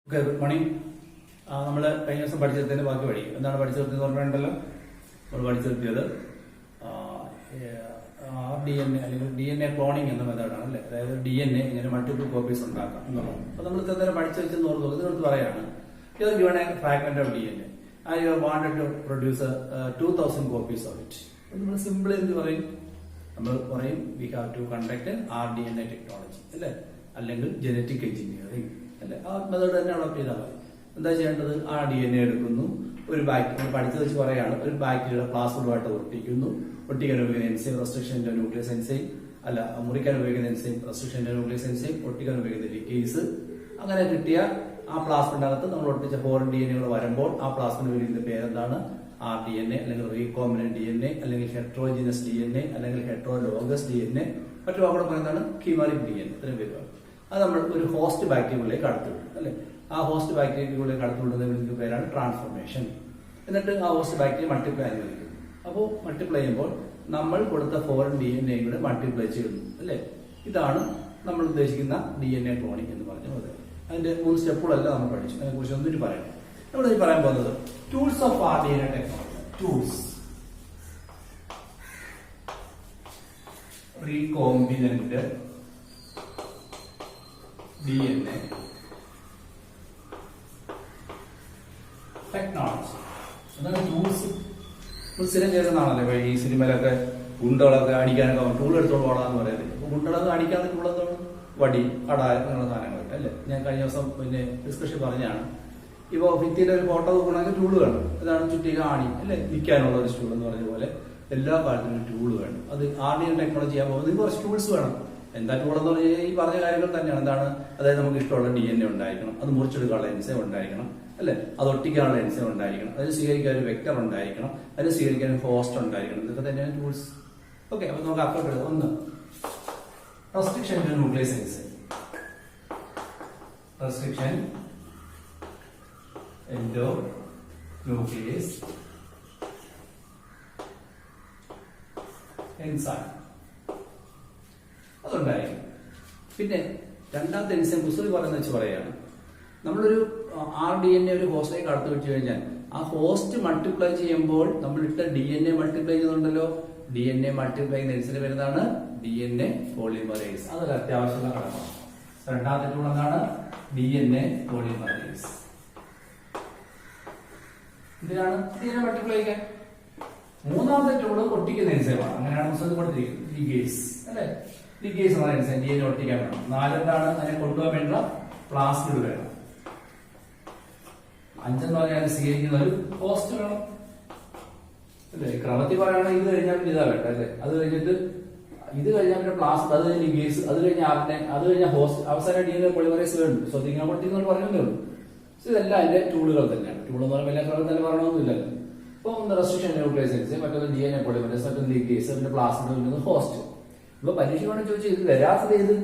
Okay, good morning. നമ്മൾ കഴിഞ്ഞ ദിവസം പഠിച്ചതിന്റെ ബാക്കി വഴി എന്താണ് പഠിച്ചു നിർത്തിയെന്ന് പറഞ്ഞിട്ടുണ്ടല്ലോ. നമ്മൾ പഠിച്ചു നിർത്തിയത് RDNA അല്ലെങ്കിൽ DNA ക്ലോണിംഗ് എന്ന മെത്തേഡാണ് അല്ലേ. അതായത് DNA ഇങ്ങനെ മൾട്ടിപ്പിൾ കോപ്പീസ് ഉണ്ടാക്കാം എന്നുള്ളത്. അപ്പൊ നമ്മൾ ഇത്രയും പഠിച്ചു വെച്ചെന്ന് ഓർത്ത് ഇതിനടുത്ത് പറയാണ്, ഇത് given A fragment of DNA and you wanted to produce 2000 copies of it. നമ്മൾ സിമ്പിൾ എന്ത് പറയും? നമ്മൾ പറയും we have to conduct RDNA technology അല്ലെ, അല്ലെങ്കിൽ ജനറ്റിക് എഞ്ചിനീയറിംഗ് അല്ലെ. ആ മെത്തേഡ് തന്നെ അഡോപ്റ്റ് ചെയ്താൽ മതി. എന്താ ചെയ്യേണ്ടത്? ആ DNA എടുക്കുന്നു, ഒരു ബാക്ടീരിയ പഠിച്ചു വെച്ച് പറയാണ്, ഒരു ബാക്ടീരിയയുടെ പ്ലാസ്മിഡുമായിട്ട് ഒട്ടിക്കുന്നു. ഒട്ടിക്കാൻ ഉപയോഗിക്കുന്ന എൻസൈം റെസ്ട്രിക്ഷൻ ന്യൂക്ലിയസ് എൻസൈം, അല്ല മുറിക്കാൻ ഉപയോഗിക്കുന്ന എൻസൈം റെസ്ട്രിക്ഷൻ ന്യൂക്ലിയസ് എൻസൈം, ഒട്ടിക്കാൻ ഉപയോഗിക്കുന്ന ലിഗേസ്. അങ്ങനെ കിട്ടിയ ആ പ്ലാസ്മിഡിനകത്ത് നമ്മൾ ഒട്ടിച്ച ഫോറിൻ DNA വരുമ്പോൾ ആ പ്ലാസ്മിഡ് വിളിക്കുന്ന പേരെന്താണ്? RDNA അല്ലെങ്കിൽ റീകോംബിനന്റ് DNA അല്ലെങ്കിൽ ഹെട്രോജിനസ് DNA അല്ലെങ്കിൽ ഹെട്രോലോഗസ് DNA. മറ്റു വാക്കുകൾ പറയുന്നതാണ് കീമാറിക് DNA. ഇത്രയും പേരുമാണ്. അത് നമ്മൾ ഒരു ഹോസ്റ്റ് ബാക്ടീരിയയിലേക്ക് കടത്തിവിടും അല്ലെ. ആ ഹോസ്റ്റ് ബാക്ടീരിയയിലേക്ക് കടത്തിവിടുന്ന പേരാണ് ട്രാൻസ്ഫോർമേഷൻ. എന്നിട്ട് ആ ഹോസ്റ്റ് ബാക്ടീരിയ മൾട്ടിപ്ലൈ അനുവദിക്കും. അപ്പോൾ മൾട്ടിപ്ലൈ ചെയ്യുമ്പോൾ നമ്മൾ കൊടുത്ത ഫോറിൻ DNA കൂടെ മൾട്ടിപ്ലൈ ചെയ്യുന്നു അല്ലെ. ഇതാണ് നമ്മൾ ഉദ്ദേശിക്കുന്ന DNA ക്ലോണിംഗ് എന്ന് പറഞ്ഞത്. അതിന്റെ 3 സ്റ്റെപ്പുകളെല്ലാം നമ്മൾ പഠിച്ചു. അതിനെ കുറിച്ച് ഒന്നിട്ട് പറയാം. നമ്മൾ ഈ പറയാൻ പോകുന്നത് tools of RDNA technology. Tools: recombinant DNA technology. അതാണ് ടൂൾസ്. സ്ഥിരം ചേരുന്നതാണല്ലേ ഈ സിനിമയിലൊക്കെ ഗുണ്ടകളൊക്കെ അടിക്കാനൊക്കെ ടൂൾ എടുത്തോണ്ട് പോടാന്ന് പറയുന്നത്. അപ്പൊ ഗുണ്ടകളൊക്കെ അടിക്കാനുള്ള ടൂളെന്താണ്? വടി, കട അങ്ങനെയുള്ള സാധനങ്ങളൊക്കെ അല്ലേ. ഞാൻ കഴിഞ്ഞ ദിവസം പിന്നെ ഡിസ്കഷൻ പറഞ്ഞാണ്, ഇപ്പൊ ഭിത്തിയിലെ ഒരു ഫോട്ടോ നോക്കണമെങ്കിൽ ടൂള് വേണം. ഇതാണ് ചുറ്റിക ആണി അല്ലെ, നിൽക്കാനുള്ള ഒരു സ്റ്റൂൾ എന്ന് പറഞ്ഞ പോലെ എല്ലാ കാര്യത്തിനും ടൂള് വേണം. അത് RDNA ടെക്നോളജി ചെയ്യാൻ പോകുന്നത് കുറച്ച് ടൂൾസ് വേണം. എന്താ ടൂൾ എന്ന് പറഞ്ഞു കഴിഞ്ഞാൽ ഈ പറഞ്ഞ കാര്യങ്ങൾ തന്നെയാണ്. എന്താണ്? അതായത് നമുക്ക് ഇഷ്ടമുള്ള DNA ഉണ്ടായിരിക്കണം, അത് മുറിച്ചെടുക്കാനുള്ള എൻസൈം ഉണ്ടായിരിക്കണം അല്ലെ, അത് ഒട്ടിക്കാനുള്ള എൻസൈം ഉണ്ടായിരിക്കണം, അതിന് സ്വീകരിക്കാൻ ഒരു വെക്ടർ ഉണ്ടായിരിക്കണം, അതിന് സ്വീകരിക്കാൻ ഒരു ഹോസ്റ്റ് ഉണ്ടായിരിക്കണം. ഇതൊക്കെ തന്നെയാണ് ടൂൾസ്. ഓക്കെ, അപ്പൊ നമുക്ക് അക്കൗണ്ട് എടുക്കാം. ഒന്ന്, restriction endonuclease enzyme. Restriction endonuclease enzyme അതുണ്ടായിരിക്കും. പിന്നെ രണ്ടാമത്തെ എൻസൈം പുസ്തകം പറയുന്ന വെച്ച് പറയാണ്, നമ്മളൊരു RDNA ഒരു ഹോസ്റ്റിലേക്ക് കടത്തി വെച്ച് കഴിഞ്ഞാൽ ആ ഹോസ്റ്റ് മൾട്ടിപ്ലൈ ചെയ്യുമ്പോൾ നമ്മളിട്ട DNA മൾട്ടിപ്ലൈ ചെയ്യുന്നുണ്ടല്ലോ. DNA മൾട്ടിപ്ലൈ ചെയ്യുന്ന എൻസൈം വരുന്നതാണ് DNA പോളിമറേസ്. അതൊരു അത്യാവശ്യമുള്ള ഘടകമാണ്. രണ്ടാമത്തെ ടൂൾ എന്താണ്? DNA polymerase. ഇതിനാണ് DNA മൾട്ടിപ്ലൈ ചെയ്യാൻ. മൂന്നാമത്തെ ടൂള് ഒട്ടിക്കുന്ന എൻസൈമാണ്. അങ്ങനെയാണ് പുസ്തകത്തിൽ കൊടുത്തിരിക്കുന്നത്. ലിഗേസ് അല്ലെ. ലിഗേസ് എന്ന എൻസൈം DNA ഒട്ടിക്കാൻ വേണം. നാലെന്താണ്? അതിനെ കൊണ്ടുപോകാൻ വേണ്ട പ്ലാസ്മിഡ് വേണം. അഞ്ചെന്ന് പറഞ്ഞാൽ സ്വീകരിക്കുന്ന ഒരു ഹോസ്റ്റ് വേണം അല്ലെ. ക്രമത്തിൽ പറയുകയാണെങ്കിൽ ഇത് കഴിഞ്ഞാൽ പിന്നെ ഇതാ വേണ്ട അല്ലെ. അത് കഴിഞ്ഞിട്ട് ഇത് കഴിഞ്ഞാൽ പിന്നെ പ്ലാസ്മിഡ്, അത് കഴിഞ്ഞ് ലിഗേസ്, അത് കഴിഞ്ഞാൽ RNA, അത് കഴിഞ്ഞാൽ ഹോസ്റ്റ്, അവസാനം DNA പോളിമറേസ് വേണം. ശ്രദ്ധിക്കാൻ പൊട്ടിക്കുന്നു പറഞ്ഞതേ ഉള്ളൂ. ഇതെല്ലാം അതിന്റെ ടൂളുകൾ തന്നെയാണ്. ടൂൾ എന്ന് പറയുമ്പോൾ എല്ലാ ക്രമം തന്നെ പറയണമെന്നില്ലല്ലോ. ഇപ്പൊ ഒന്ന് റെസ്ട്രിക്ഷൻ ന്യൂക്ലിയസ് എൻസൈം, മറ്റൊന്ന് DNA പോളിമറേസ്, മറ്റൊന്ന് ലിഗേസ്, പിന്നെ പ്ലാസ്മിഡ്, ഹോസ്റ്റ്. ഇപ്പൊ പരീക്ഷ വേണം ചോദിച്ചാൽ ഇത് വരാത്തത് ഏത്?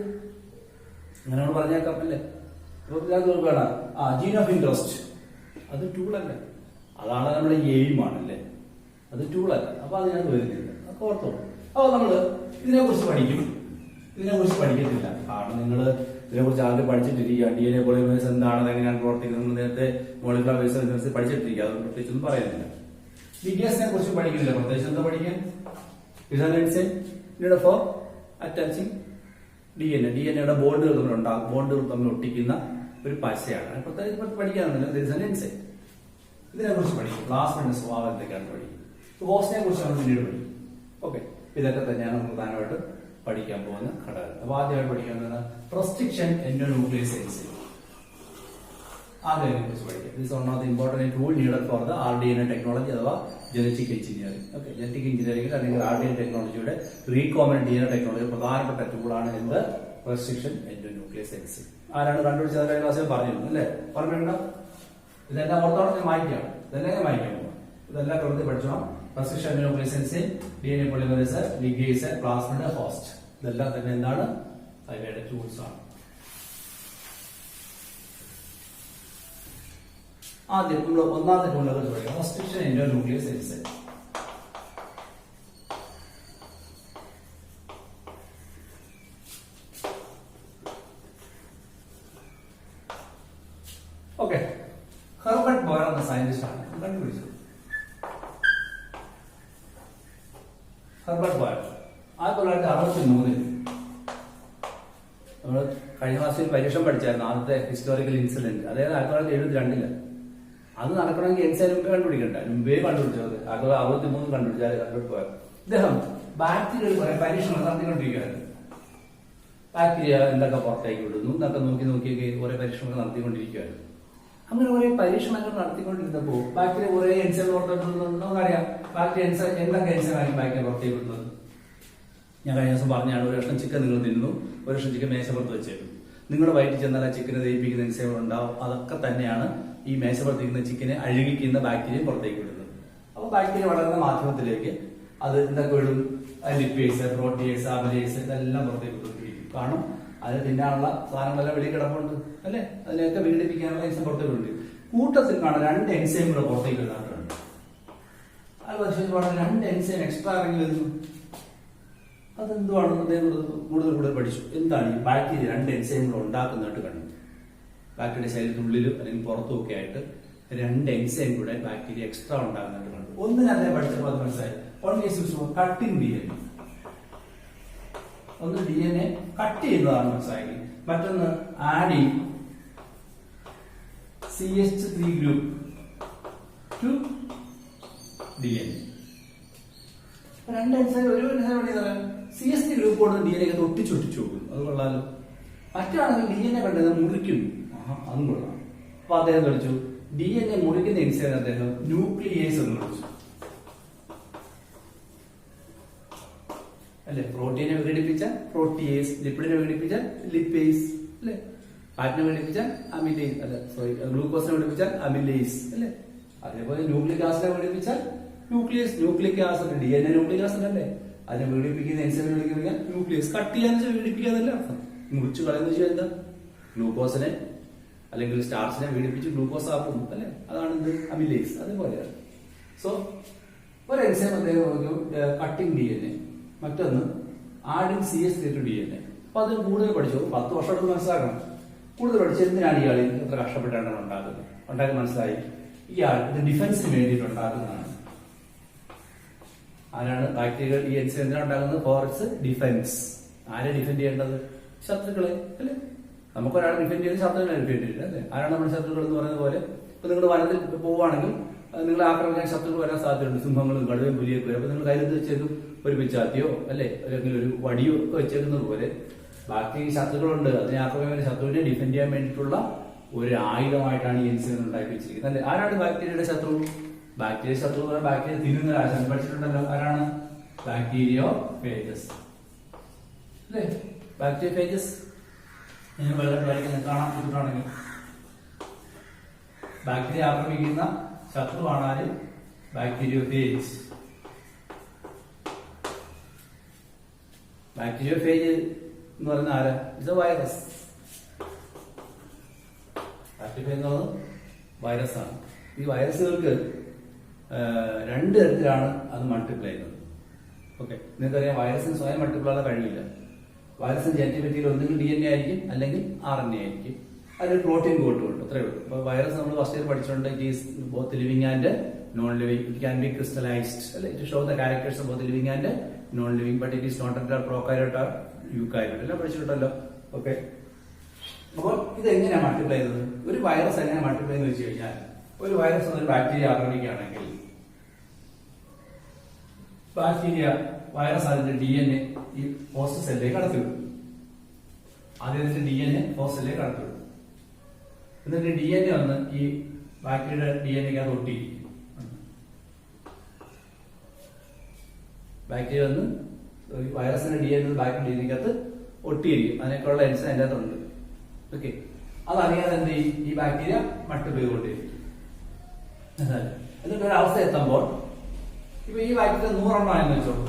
അങ്ങനെയാണ് പറഞ്ഞേക്കാം അല്ലേ. ഇപ്പൊ വേണം ജീൻ ഓഫ് ഇൻട്രസ്റ്റ്, അത് ടൂളല്ല, അതാണ് നമ്മുടെ എയിമാണ് അല്ലേ, അത് ടൂളല്ല. അപ്പൊ അതിനകത്ത് വരുന്നില്ല, അതൊക്കെ ഓർത്തോളൂ. അപ്പൊ നമ്മള് ഇതിനെ കുറിച്ച് പഠിക്കും, ഇതിനെ കുറിച്ച് പഠിക്കത്തില്ല. കാരണം നിങ്ങൾ ഇതിനെ കുറിച്ച് ആദ്യം പഠിച്ചിട്ടിരിക്കുക. DNA പോളിമറേസ് എന്താണ്, എങ്ങനെയാണ് പ്രവർത്തിക്കുന്നത്, നേരത്തെ മോളിക്കുലർ ബയോളജി പഠിച്ചിട്ടിരിക്കുക. അത് പ്രത്യേകിച്ചൊന്നും പറയുന്നില്ല. ലിഗേസിനെ കുറിച്ച് പഠിക്കുന്നില്ല. പ്രത്യേകിച്ച് എന്താ പഠിക്കാൻ? ഫോർ അറ്റാച്ചിങ് DNA ബോണ്ടുകൾ തമ്മിലുണ്ടാകും, ബോണ്ടുകൾ തമ്മിൽ ഒട്ടിക്കുന്ന ഒരു പശയാണ്. പ്രത്യേകിച്ച് പഠിക്കാനൊന്നുമില്ല. ഇതിനെ കുറിച്ച് പഠിക്കും. പ്ലാസ്മിഡിന്റെ സ്വഭാവം എന്തൊക്കെയാണ് പഠിക്കും. ഹോസ്റ്റിനെ കുറിച്ച് നമ്മൾ പിന്നീട് പഠിക്കും. ഓക്കെ, ഇതൊക്കെ തന്നെയാണ് പ്രധാനമായിട്ട് പഠിക്കാൻ പോകുന്ന ഘടകം. അപ്പൊ ആദ്യമായിട്ട് പഠിക്കുന്നത് റെസ്ട്രിക്ഷൻ എൻഡോന്യൂക്ലിയസ് എൻസൈം. ആദ്യം കുറിച്ച് പഠിക്കാം. This one of the important tool needed for the RDNA technology അഥവാ genetic engineering. Okay, genetic engineering അല്ലെങ്കിൽ RDNA ടെക്നോളജിയുടെ റീകോംബിനന്റ് DNA ടെക്നോളജി പ്രധാനപ്പെട്ട ടൂളാണ് എന്ത്? Restriction endonuclease enzyme. ആരാണ് കണ്ടുപിടിച്ചത്? കഴിഞ്ഞ ക്ലാസ്സിൽ പറഞ്ഞിരുന്നു അല്ലേ. പറഞ്ഞിട്ടുണ്ടോ? ഇതെല്ലാം ഓർത്തോളം ഞാൻ മാറ്റിയാണ്. ഇതെല്ലാം ഞാൻ മാറ്റിയാണ്. ഇതെല്ലാം ക്രമത്തിൽ പഠിച്ചോണം. Restriction endonuclease enzyme, DNA polymerase, ligase, plasmid, host, ഇതെല്ലാം തന്നെ എന്താണ്? അവയുടെ ടൂൾസ് ആണ്. ആദ്യം നമ്മൾ ഒന്നാമത്തെ ടൂളിനെ കുറിച്ച് പഠിക്കാം. Restriction endonuclease enzyme. Okay, Herbert Boer എന്ന സയന്റിസ്റ്റ് ആണ് കണ്ടുപിടിച്ചത്. ഹെർബർട്ട് ബോയർ 1963 നമ്മൾ കഴിഞ്ഞ ക്ലാസ്സിൽ പരീക്ഷ പഠിച്ചായിരുന്നു ആദ്യത്തെ ഹിസ്റ്റോറിക്കൽ ഇൻസിഡന്റ്, അതായത് 1972 അത് നടക്കണമെങ്കിൽ എൻസൈം കണ്ടുപിടിക്കണ്ട, മുമ്പേ കണ്ടുപിടിച്ചത് 1963 കണ്ടുപിടിച്ചാൽ ഹെർബർട്ട് ബോയർ. ഇദ്ദേഹം ബാക്ടീരിയകൾ കുറെ പരീക്ഷണം നടത്തിക്കൊണ്ടിരിക്കുകയായിരുന്നു. ബാക്ടീരിയ എന്തൊക്കെ പുറത്തേക്ക് വിടുന്നു എന്നൊക്കെ നോക്കിയൊക്കെ കുറെ പരീക്ഷണങ്ങൾ നടത്തിക്കൊണ്ടിരിക്കുകയായിരുന്നു. അങ്ങനെ കുറെ പരീക്ഷണങ്ങൾ നടത്തിക്കൊണ്ടിരുന്നപ്പോൾ ബാക്ടീരിയ കുറെ എൻസൈം പുറത്തേക്ക് വിടുന്നുണ്ട്. നമുക്കറിയാം ബാക്ടീരിയ എന്തൊക്കെ എൻസൈമായിരിക്കും ബാക്ടീരിയ പുറത്തേക്ക് വിടുന്നത്. ഞാൻ കഴിഞ്ഞ ദിവസം പറഞ്ഞാണ്, ഒരു കഷ്ണം ചിക്കൻ നിങ്ങൾ തിന്നുന്നു, ഒരു കഷ്ണം ചിക്കൻ മേശപ്പുറത്ത് വെച്ചേക്കും. നിങ്ങളുടെ വയറ്റിൽ ചെന്നാൽ ആ ചിക്കനെ ദഹിപ്പിക്കുന്ന എൻസൈമുകൾ ഉണ്ടാവും. അതൊക്കെ തന്നെയാണ് ഈ മേശപ്പുറത്തിരിക്കുന്ന ചിക്കനെ അഴുകിക്കുന്ന ബാക്ടീരിയ പുറത്തേക്ക് വിടുന്നത്. അപ്പോൾ ബാക്ടീരിയ വളരുന്ന മാധ്യമത്തിലേക്ക് അത് എന്തൊക്കെ വിടും? ലിപ്പേസ്, പ്രോട്ടിയേസ്, അമിലേസ് ഇതെല്ലാം പുറത്തേക്ക് വിട്ടുകൊണ്ടിരിക്കും. കാരണം അതിന് തിന്നാനുള്ള സാധനങ്ങളെല്ലാം വെളിയിൽ കിടപ്പുണ്ട് അല്ലെ, അതിനെയൊക്കെ വിഘടിപ്പിക്കാനുള്ള എൻസൈം പുറത്തേക്ക് ഉണ്ട്. കൂട്ടത്തിൽ കാണാൻ 2 എൻസൈം കൂടെ പുറത്തേക്ക് വരുന്നുണ്ട്. അത് പരിശോധിച്ച് പറഞ്ഞാൽ 2 എൻസൈം എക്സ്ട്രാ ഇറങ്ങി വരുന്നു. അതെന്തുവാണെന്ന് അദ്ദേഹം കൂടുതൽ പഠിച്ചു. എന്താണ് ഈ ബാക്ടീരിയ 2 എൻസൈമുകൾ ഉണ്ടാക്കുന്നതായിട്ട് കണ്ടു. ബാക്ടീരിയ ശരീരത്തിനുള്ളിലും അല്ലെങ്കിൽ പുറത്തും ഒക്കെ ആയിട്ട് 2 എൻസൈം കൂടെ ബാക്ടീരിയ എക്സ്ട്രാ ഉണ്ടാകുന്നതായിട്ട് കണ്ടു. ഒന്നിനെ അദ്ദേഹം പഠിച്ചപ്പോൾ അത് മനസ്സിലായി. കട്ടിംഗ് DNA, ഒന്ന് DNA കട്ട് ചെയ്യുന്നതാണ് മനസ്സിലാക്കി. മറ്റൊന്ന് adding CH3 group to DNA. 2 enzyme ഒരു CH3 ഗ്രൂപ്പ് കൊണ്ട് DNA ഒക്കെ ഒട്ടിച്ചു പോകും. അത് കൊള്ളാലോ. മറ്റാണെങ്കിൽ DNA കണ്ടത് മുറിക്കുന്നു. അതും കൊള്ളാം. അപ്പൊ അദ്ദേഹം വിളിച്ചു DNA മുറിക്കുന്ന എൻസൈം അദ്ദേഹം ന്യൂക്ലിയേസ് എന്ന് വിളിച്ചു. അല്ലെ, പ്രോട്ടീനെ വിഘടിപ്പിച്ച പ്രോട്ടിയേസ്, ലിപ്പിഡിനെ വിഘടിപ്പിച്ച ലിപ്പേസ് അല്ലെ, ഫാറ്റിനെ വിഘടിപ്പിച്ച അമിലേസ്, അല്ല സോറി ഗ്ലൂക്കോസിനെ വിഘടിപ്പിച്ചാൽ അമിലേസ് അല്ലെ. അതേപോലെ ന്യൂക്ലിക് ആസിഡിനെ വിഘടിപ്പിച്ചാൽ nuclease. Nucleic acid DNA nucleic acid അല്ലേ, അതിനെ വിഘടിപ്പിക്കുന്ന എൻസൈമിനെ വിളിക്കുന്ന ന്യൂക്ലിയസ്. കട്ട് ചെയ്യാന്ന് വെച്ചാൽ വിഘടിപ്പിക്കാന്നല്ല അർത്ഥം. മുറിച്ച് കളയുന്ന വെച്ചാൽ എന്താ? ഗ്ലൂക്കോസിനെ അല്ലെങ്കിൽ സ്റ്റാർച്ചിനെ വിഘടിപ്പിച്ച് ഗ്ലൂക്കോസ് ആക്കും അല്ലെ, അതാണ് എന്ത്? അമിലേസ്. അതേപോലെയാണ്. സോ ഒരു എൻസൈം അദ്ദേഹം കട്ടിംഗ് DNA, മറ്റൊന്ന് ആഡിങ് CH3 to DNA. അപ്പൊ അത് കൂടുതൽ പഠിച്ചു. 10 വർഷം എടുത്ത് മനസ്സിലാക്കണം. കൂടുതൽ പഠിച്ചു എന്തിനാണ് ഇയാൾ ഇത്ര കഷ്ടപ്പെട്ടാണ് ഉണ്ടാക്കുന്നത്. ഉണ്ടാക്കി മനസ്സിലായി ഇയാൾ ഇത് ഡിഫൻസിന് വേണ്ടിയിട്ട് ഉണ്ടാക്കുന്നതാണ്. ആരാണ് ബാക്ടീരിയ ഈ എൻസൈം എന്തിനാണ് ഉണ്ടാക്കുന്നത്? For its defence. ആരെ ഡിഫെൻഡ് ചെയ്യേണ്ടത്? ശത്രുക്കളെ അല്ലെ. നമുക്കൊരാളെ ഡിഫെൻഡ് ചെയ്ത് ശത്രുക്കളെ ഡിഫെൻഡ് ചെയ്യില്ല അല്ലെ. ആരാണ് നമ്മുടെ ശത്രുക്കൾ എന്ന് പറയുന്നത് പോലെ ഇപ്പൊ നിങ്ങൾ വനത്തിൽ പോവുകയാണെങ്കിൽ നിങ്ങളെ ആക്രമിക്കാൻ ശത്രുക്കൾ വരാൻ സാധ്യതയുണ്ട്. സിംഹങ്ങളും കടുവയും പുലിയൊക്കെ വരും. അപ്പൊ നിങ്ങൾ കയ്യിൽ വെച്ചേക്കും ഒരു പിച്ചാത്തിയോ അല്ലെ അല്ലെങ്കിൽ ഒരു വടിയോ ഒക്കെ വെച്ചേക്കുന്നത് പോലെ ബാക്കി ശത്രുക്കളുണ്ട്. അതിനെ ആക്രമിക്കാൻ ശത്രുവിനെ ഡിഫെൻഡ് ചെയ്യാൻ വേണ്ടിയിട്ടുള്ള ഒരു ആയുധമായിട്ടാണ് ഈ എൻസൈം ഉണ്ടാക്കി വെച്ചിരിക്കുന്നത് അല്ലെ. ആരാണ് ബാക്ടീരിയയുടെ ശത്രു? ബാക്ടീരിയ ശത്രു എന്ന് പറഞ്ഞാൽ ബാക്ടീരിയ തിന്നുന്ന ആശയം പഠിച്ചിട്ടുണ്ടല്ലോ. ആരാണ്? ബാക്ടീരിയോഫേജസ് അല്ലെ. ബാക്ടീരിയോഫേജസ് വെള്ളം കാണാൻ കിട്ടുകയാണെങ്കിൽ ബാക്ടീരിയ ആക്രമിക്കുന്ന ശത്രുവാണ് ആര്? ബാക്ടീരിയോഫേജ്. ബാക്ടീരിയോഫേജ് എന്ന് പറയുന്ന ആരാ? ഇത് വൈറസ്. ബാക്ടീരിയ എന്ന് പറയുന്നത് വൈറസ് ആണ്. ഈ വൈറസുകൾക്ക് 2 തരത്തിലാണ് അത് മൾട്ടിപ്ലൈ ചെയ്യുന്നത്. ഓക്കെ, നിങ്ങൾക്കറിയാം വൈറസിന് സ്വയം മൾട്ടിപ്ലൈ ആകാൻ കഴിയില്ല. വൈറസിന് ജനറ്റിക് മെറ്റീരിയൽ ഒന്നുകിൽ DNA ആയിരിക്കും അല്ലെങ്കിൽ RNA ആയിരിക്കും. അതിൽ പ്രോട്ടീൻ കോട്ടുമുണ്ട്. അത്രയേ ഉള്ളൂ. അപ്പൊ വൈറസ് നമ്മൾ ഫസ്റ്റ് ഇയർ പഠിച്ചിട്ടുണ്ട്. It is both living and non living. It can be crystallised അല്ലെ. It show the characters of both living and non living, but it is not a prokaryote or eukaryote. എല്ലാം പഠിച്ചിട്ടുണ്ടല്ലോ. Okay, അപ്പോൾ ഇത് എങ്ങനെയാണ് multiply ചെയ്യുന്നത്? ഒരു virus എങ്ങനെ multiply എന്ന് വെച്ച് കഴിഞ്ഞാൽ, ഒരു വൈറസ് ഒരു ബാക്ടീരിയ ആക്രമിക്കുകയാണെങ്കിൽ ബാക്ടീരിയ വൈറസ് അതിന്റെ DNA ഈ ഹോസ്റ്റ് സെല്ലിലേക്ക് കടത്തിവിടും. ആദ്യത്തെ DNA ഹോസ്റ്റ് സെല്ലിലേക്ക് കടത്തിവിടും. എന്നിട്ട് DNA വന്ന് ഈ ബാക്ടീരിയയുടെ DNA അത് ഒട്ടിയിരിക്കും. ബാക്ടീരിയ വന്ന് വൈറസിന്റെ DNA ബാക്ടീരിയ DNAക്കകത്ത് ഒട്ടിയിരിക്കും. അതിനൊക്കെയുള്ള എൻസൈം അതിൻ്റെ അകത്തുണ്ട്. ഓക്കെ, അതറിയാതെ എന്ത് ചെയ്യും? ഈ ബാക്ടീരിയ മൾട്ടിപ്ലൈ ചെയ്തുകൊണ്ടിരിക്കും. എന്നിട്ട് ഒരു അവസ്ഥ എത്തുമ്പോൾ ഇപ്പൊ ഈ ബാക്ടീരിയ 100 എണ്ണം ആയെന്ന് വെച്ചോളൂ.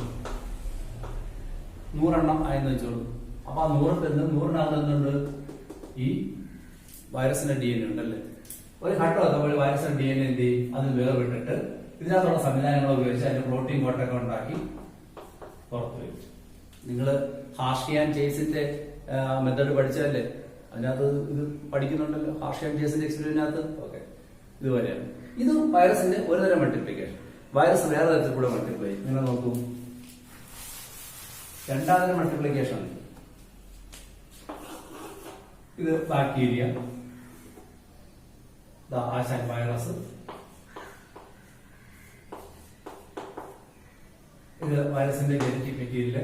100 എണ്ണം ആയെന്ന് വെച്ചോളൂ. അപ്പൊ ആ 100-നകത്ത് എന്തുണ്ട്? ഈ വൈറസിന്റെ DNA ഉണ്ടല്ലേ. ഒരു ഘട്ടം എത്തുമ്പോൾ വൈറസിന്റെ DNA എന്ത് ചെയ്യും? അത് വേർവിട്ടിട്ട് ഇതിനകത്തുള്ള സംവിധാനങ്ങൾ ഉപയോഗിച്ച് അതിന്റെ പ്രോട്ടീൻ കോട്ടൊക്കെ ഉണ്ടാക്കി പുറത്തു വരും. നിങ്ങൾ ഹാഷ്കിയാൻ ചേസിന്റെ മെത്തേഡ് പഠിച്ചതല്ലേ? അതിനകത്ത് ഇത് പഠിക്കുന്നുണ്ടല്ലോ, ഹാർഷ് ആൻഡ് ജേസിന്റെ എക്സ്പീരിയൻസിനകത്ത്. ഓക്കെ, ഇതുപോലെയാണ്. ഇത് വൈറസിന്റെ ഒരു തരം മൾട്ടിപ്ലിക്കേഷൻ. വൈറസ് വേറെ തരത്തിൽ കൂടെ മൾട്ടിപ്ലൈ ചെയ്യും. നിങ്ങൾ നോക്കൂ, രണ്ടാം തരം മൾട്ടിപ്ലിക്കേഷൻ. ഇത് ബാക്ടീരിയ, ആശാൻ വൈറസ്, ഇത് വൈറസിന്റെ ജനറ്റിക് മെറ്റീരിയൽ.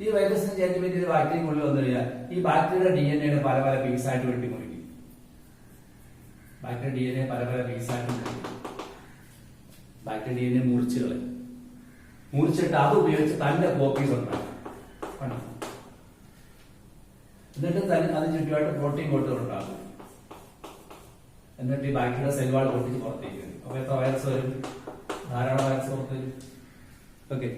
ഈ വൈറസിന്റെ ജനറ്റിക് മെറ്റീരിയൽ ബാക്ടീരിയക്കുള്ളിൽ വന്നു കഴിഞ്ഞാൽ ഈ ബാക്ടീരിയയുടെ DNA പല പല പീസായിട്ട് വെട്ടിമുറിക്കും. ബാക്ടീരിയ DNA പല പല പീസായിട്ട് മുറിക്കും. ബാക്ടീരിയ DNA മുറിച്ച് കളയും. മുറിച്ചിട്ട് അത് ഉപയോഗിച്ച് തന്റെ കോപ്പീസ് ഉണ്ടാക്കും. എന്നിട്ട് അതിന് ചുറ്റുമായിട്ട് പ്രോട്ടീൻ കോട്ടുകൾ ഉണ്ടാകും. എന്നിട്ട് ഈ ബാക്ടീരിയ സെൽവാൾ പൊട്ടിച്ച് പുറത്തേക്ക് വരും. അപ്പൊ എത്ര വൈറസ് വരും? ധാരാളം വൈറസ് പുറത്ത് വരും. ഓക്കെ,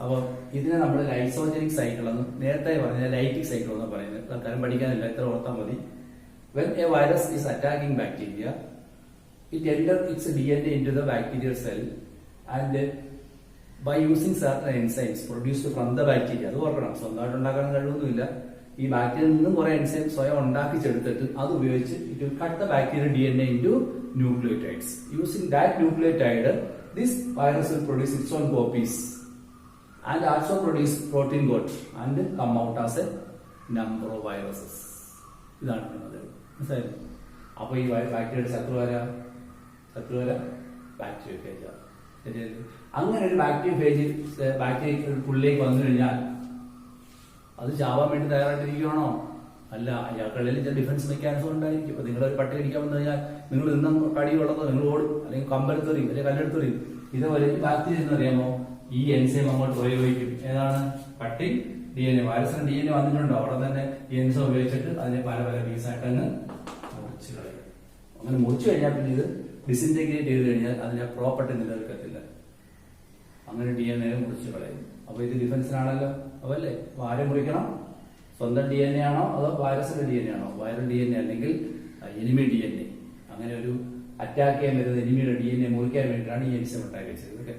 അപ്പൊ ഇതിനെ നമ്മൾ ലൈസോജനിക് സൈക്കിൾ എന്ന് നേരത്തെ പറഞ്ഞ ലൈറ്റിക് സൈക്കിൾ എന്ന് പറയുന്നത്. തൽക്കാലം പഠിക്കാനില്ല, ഇത്ര ഓർത്താൽ മതി. When a virus is attacking bacteria, it enters its DNA into the bacterial cell and by using certain enzymes produced from the bacteria. അത് ഓർക്കണം, സ്വന്തമായിട്ട് ഉണ്ടാക്കാൻ കഴിവൊന്നുമില്ല. ഈ ബാക്ടീരിയയിൽ നിന്നും കുറെ എൻസൈം സ്വയം ഉണ്ടാക്കിച്ചെടുത്തിട്ട് അത് ഉപയോഗിച്ച് it will cut the bacterial DNA into nucleotides. Using that nucleotide, this virus will produce its own copies and also produce protein coat and come out as a number of viruses. ഇതാണ് മനസ്സിലായി. അപ്പൊ ഈ ബാക്ടീരിയയുടെ ശത്രുവര bacteria phage. അങ്ങനെ ഒരു bacteria പുള്ളിലേക്ക് വന്നു കഴിഞ്ഞാൽ അത് ചാവാൻ വേണ്ടി തയ്യാറായിട്ടിരിക്കുകയാണോ? അല്ല, അയാൾക്കുള്ളിൽ ചില ഡിഫൻസ് മെക്കാനിസം ഉണ്ടായിരിക്കും. ഇപ്പൊ നിങ്ങളൊരു പട്ടി കടിക്കാൻ വന്നു കഴിഞ്ഞാൽ നിങ്ങൾ നിന്നും കടിയുള്ളതോ നിങ്ങൾ ഓടും, അല്ലെങ്കിൽ കമ്പെടുത്തെറിയും, അല്ലെങ്കിൽ കല്ലെടുത്തെറിയും. ഇതേപോലെ ഈ ബാക്ടീരിയ എന്ന് അറിയാമോ, ഈ എൻസൈം അങ്ങോട്ട് പ്രയോഗിക്കും. ഏതാണ്? പട്ടി DNA, വൈറസിന് DNA വന്നിട്ടുണ്ടോ, അവിടെ തന്നെ ഈ എൻസൈം ഉപയോഗിച്ചിട്ട് അതിനെ പല പല പീസായിട്ട് അങ്ങ് മുറിച്ച് കളയും. അങ്ങനെ മുറിച്ചു കഴിഞ്ഞാൽ പിന്നെ ഇത് ഡിസിൻറ്റഗ്രേറ്റ് ചെയ്ത് കഴിഞ്ഞാൽ അതിന്റെ പ്രോപ്പർട്ടി നിലനിൽക്കത്തില്ല. അങ്ങനെ DNA മുറിച്ച് കളയും. അപ്പൊ ഇത് ഡിഫൻസിനാണല്ലോ. അവല്ലേ, ആരെ മുറിക്കണം? സ്വന്തം DNA ആണോ അതോ വൈറസിന്റെ DNA ആണോ? വൈറൽ DNA അല്ലെങ്കിൽ എനിമി DNA. അങ്ങനെ ഒരു അറ്റാക്ക് ചെയ്യാൻ വരുന്ന എനിമിയുടെ DNA മുറിക്കാൻ വേണ്ടിയിട്ടാണ് ഈ എൻസൈം അറ്റാക്ക് ചെയ്തത്. ഓക്കെ,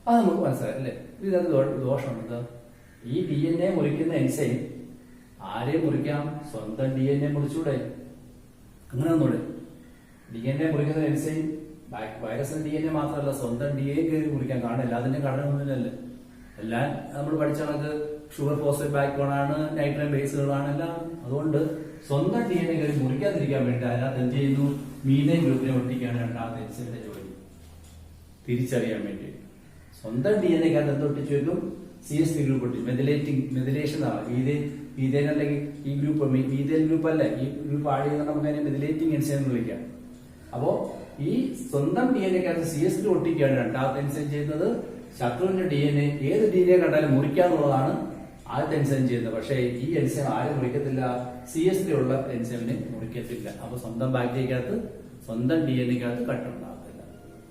അത് നമുക്ക് മനസ്സിലായി അല്ലേ? ഇതിനകത്ത് ദോഷമുണ്ട്. ഈ DNA മുറിക്കുന്ന എൻസൈം ആരെ മുറിക്കാം? സ്വന്തം DNA മുറിച്ചൂടെ? അങ്ങനെ ഒന്നൂടെ. DNA മുറിക്കുന്ന എൻസൈം വൈറസിന്റെ DNA മാത്രമല്ല, സ്വന്തം DNA കയറി മുറിക്കാൻ. കാരണം എല്ലാത്തിന്റെയും ഘടനയൊന്നുമില്ലല്ലേ. എല്ലാം നമ്മൾ പഠിച്ച കണക്ക് ഷുഗർ ഫോസ്ഫേറ്റ് ബാക്ക്ബോൺ ആണ്, നൈട്രജൻ ബേസുകളാണ് എല്ലാം. അതുകൊണ്ട് സ്വന്തം DNA കയറി മുറിക്കാതിരിക്കാൻ വേണ്ടി അതിനകത്ത് എന്ത് ചെയ്യുന്നു? മീഥൈൻ ഗ്രൂപ്പിനെ ഒട്ടിക്കാണ് രണ്ടാമത്തെ എൻസൈമിന്റെ ജോലി. തിരിച്ചറിയാൻ വേണ്ടി സ്വന്തം DNA കകത്ത് എന്ത് ഒട്ടിച്ചു വെക്കും? CH3 ഗ്രൂപ്പ് ഒട്ടിച്ചു. മെഥിലേഷൻ ആണ്. മീഥൈൻ അല്ലെങ്കിൽ ഈ ഗ്രൂപ്പ് മീഥൈൻ ഗ്രൂപ്പ് അല്ലേ, ഈ ഗ്രൂപ്പ് ആഡ് ചെയ്യുന്ന നമുക്ക് അതിനെ മെഥിലേറ്റിംഗ് എൻസൈം എന്ന് വിളിക്കാം. അപ്പോ ഈ സ്വന്തം DNA കകത്ത് CH3 ഒട്ടിക്കുകയാണ് രണ്ടാമത്തെ എൻസൈം ചെയ്യുന്നത്. ശത്രുവിന്റെ DNA ഏത് DNA കണ്ടാലും മുറിക്കാന്നുള്ളതാണ് ആദ്യത്തെ എൻസൈം ചെയ്യുന്നത്. പക്ഷേ ഈ എൻസൈം ആരും മുറിക്കത്തില്ല, CH3 ഉള്ള എൻസൈമിനെ മുറിക്കത്തില്ല. അപ്പൊ സ്വന്തം ബാക്ടീരിയക്കകത്ത് സ്വന്തം DNA കകത്ത് കട്ടുണ്ടാകത്തില്ല.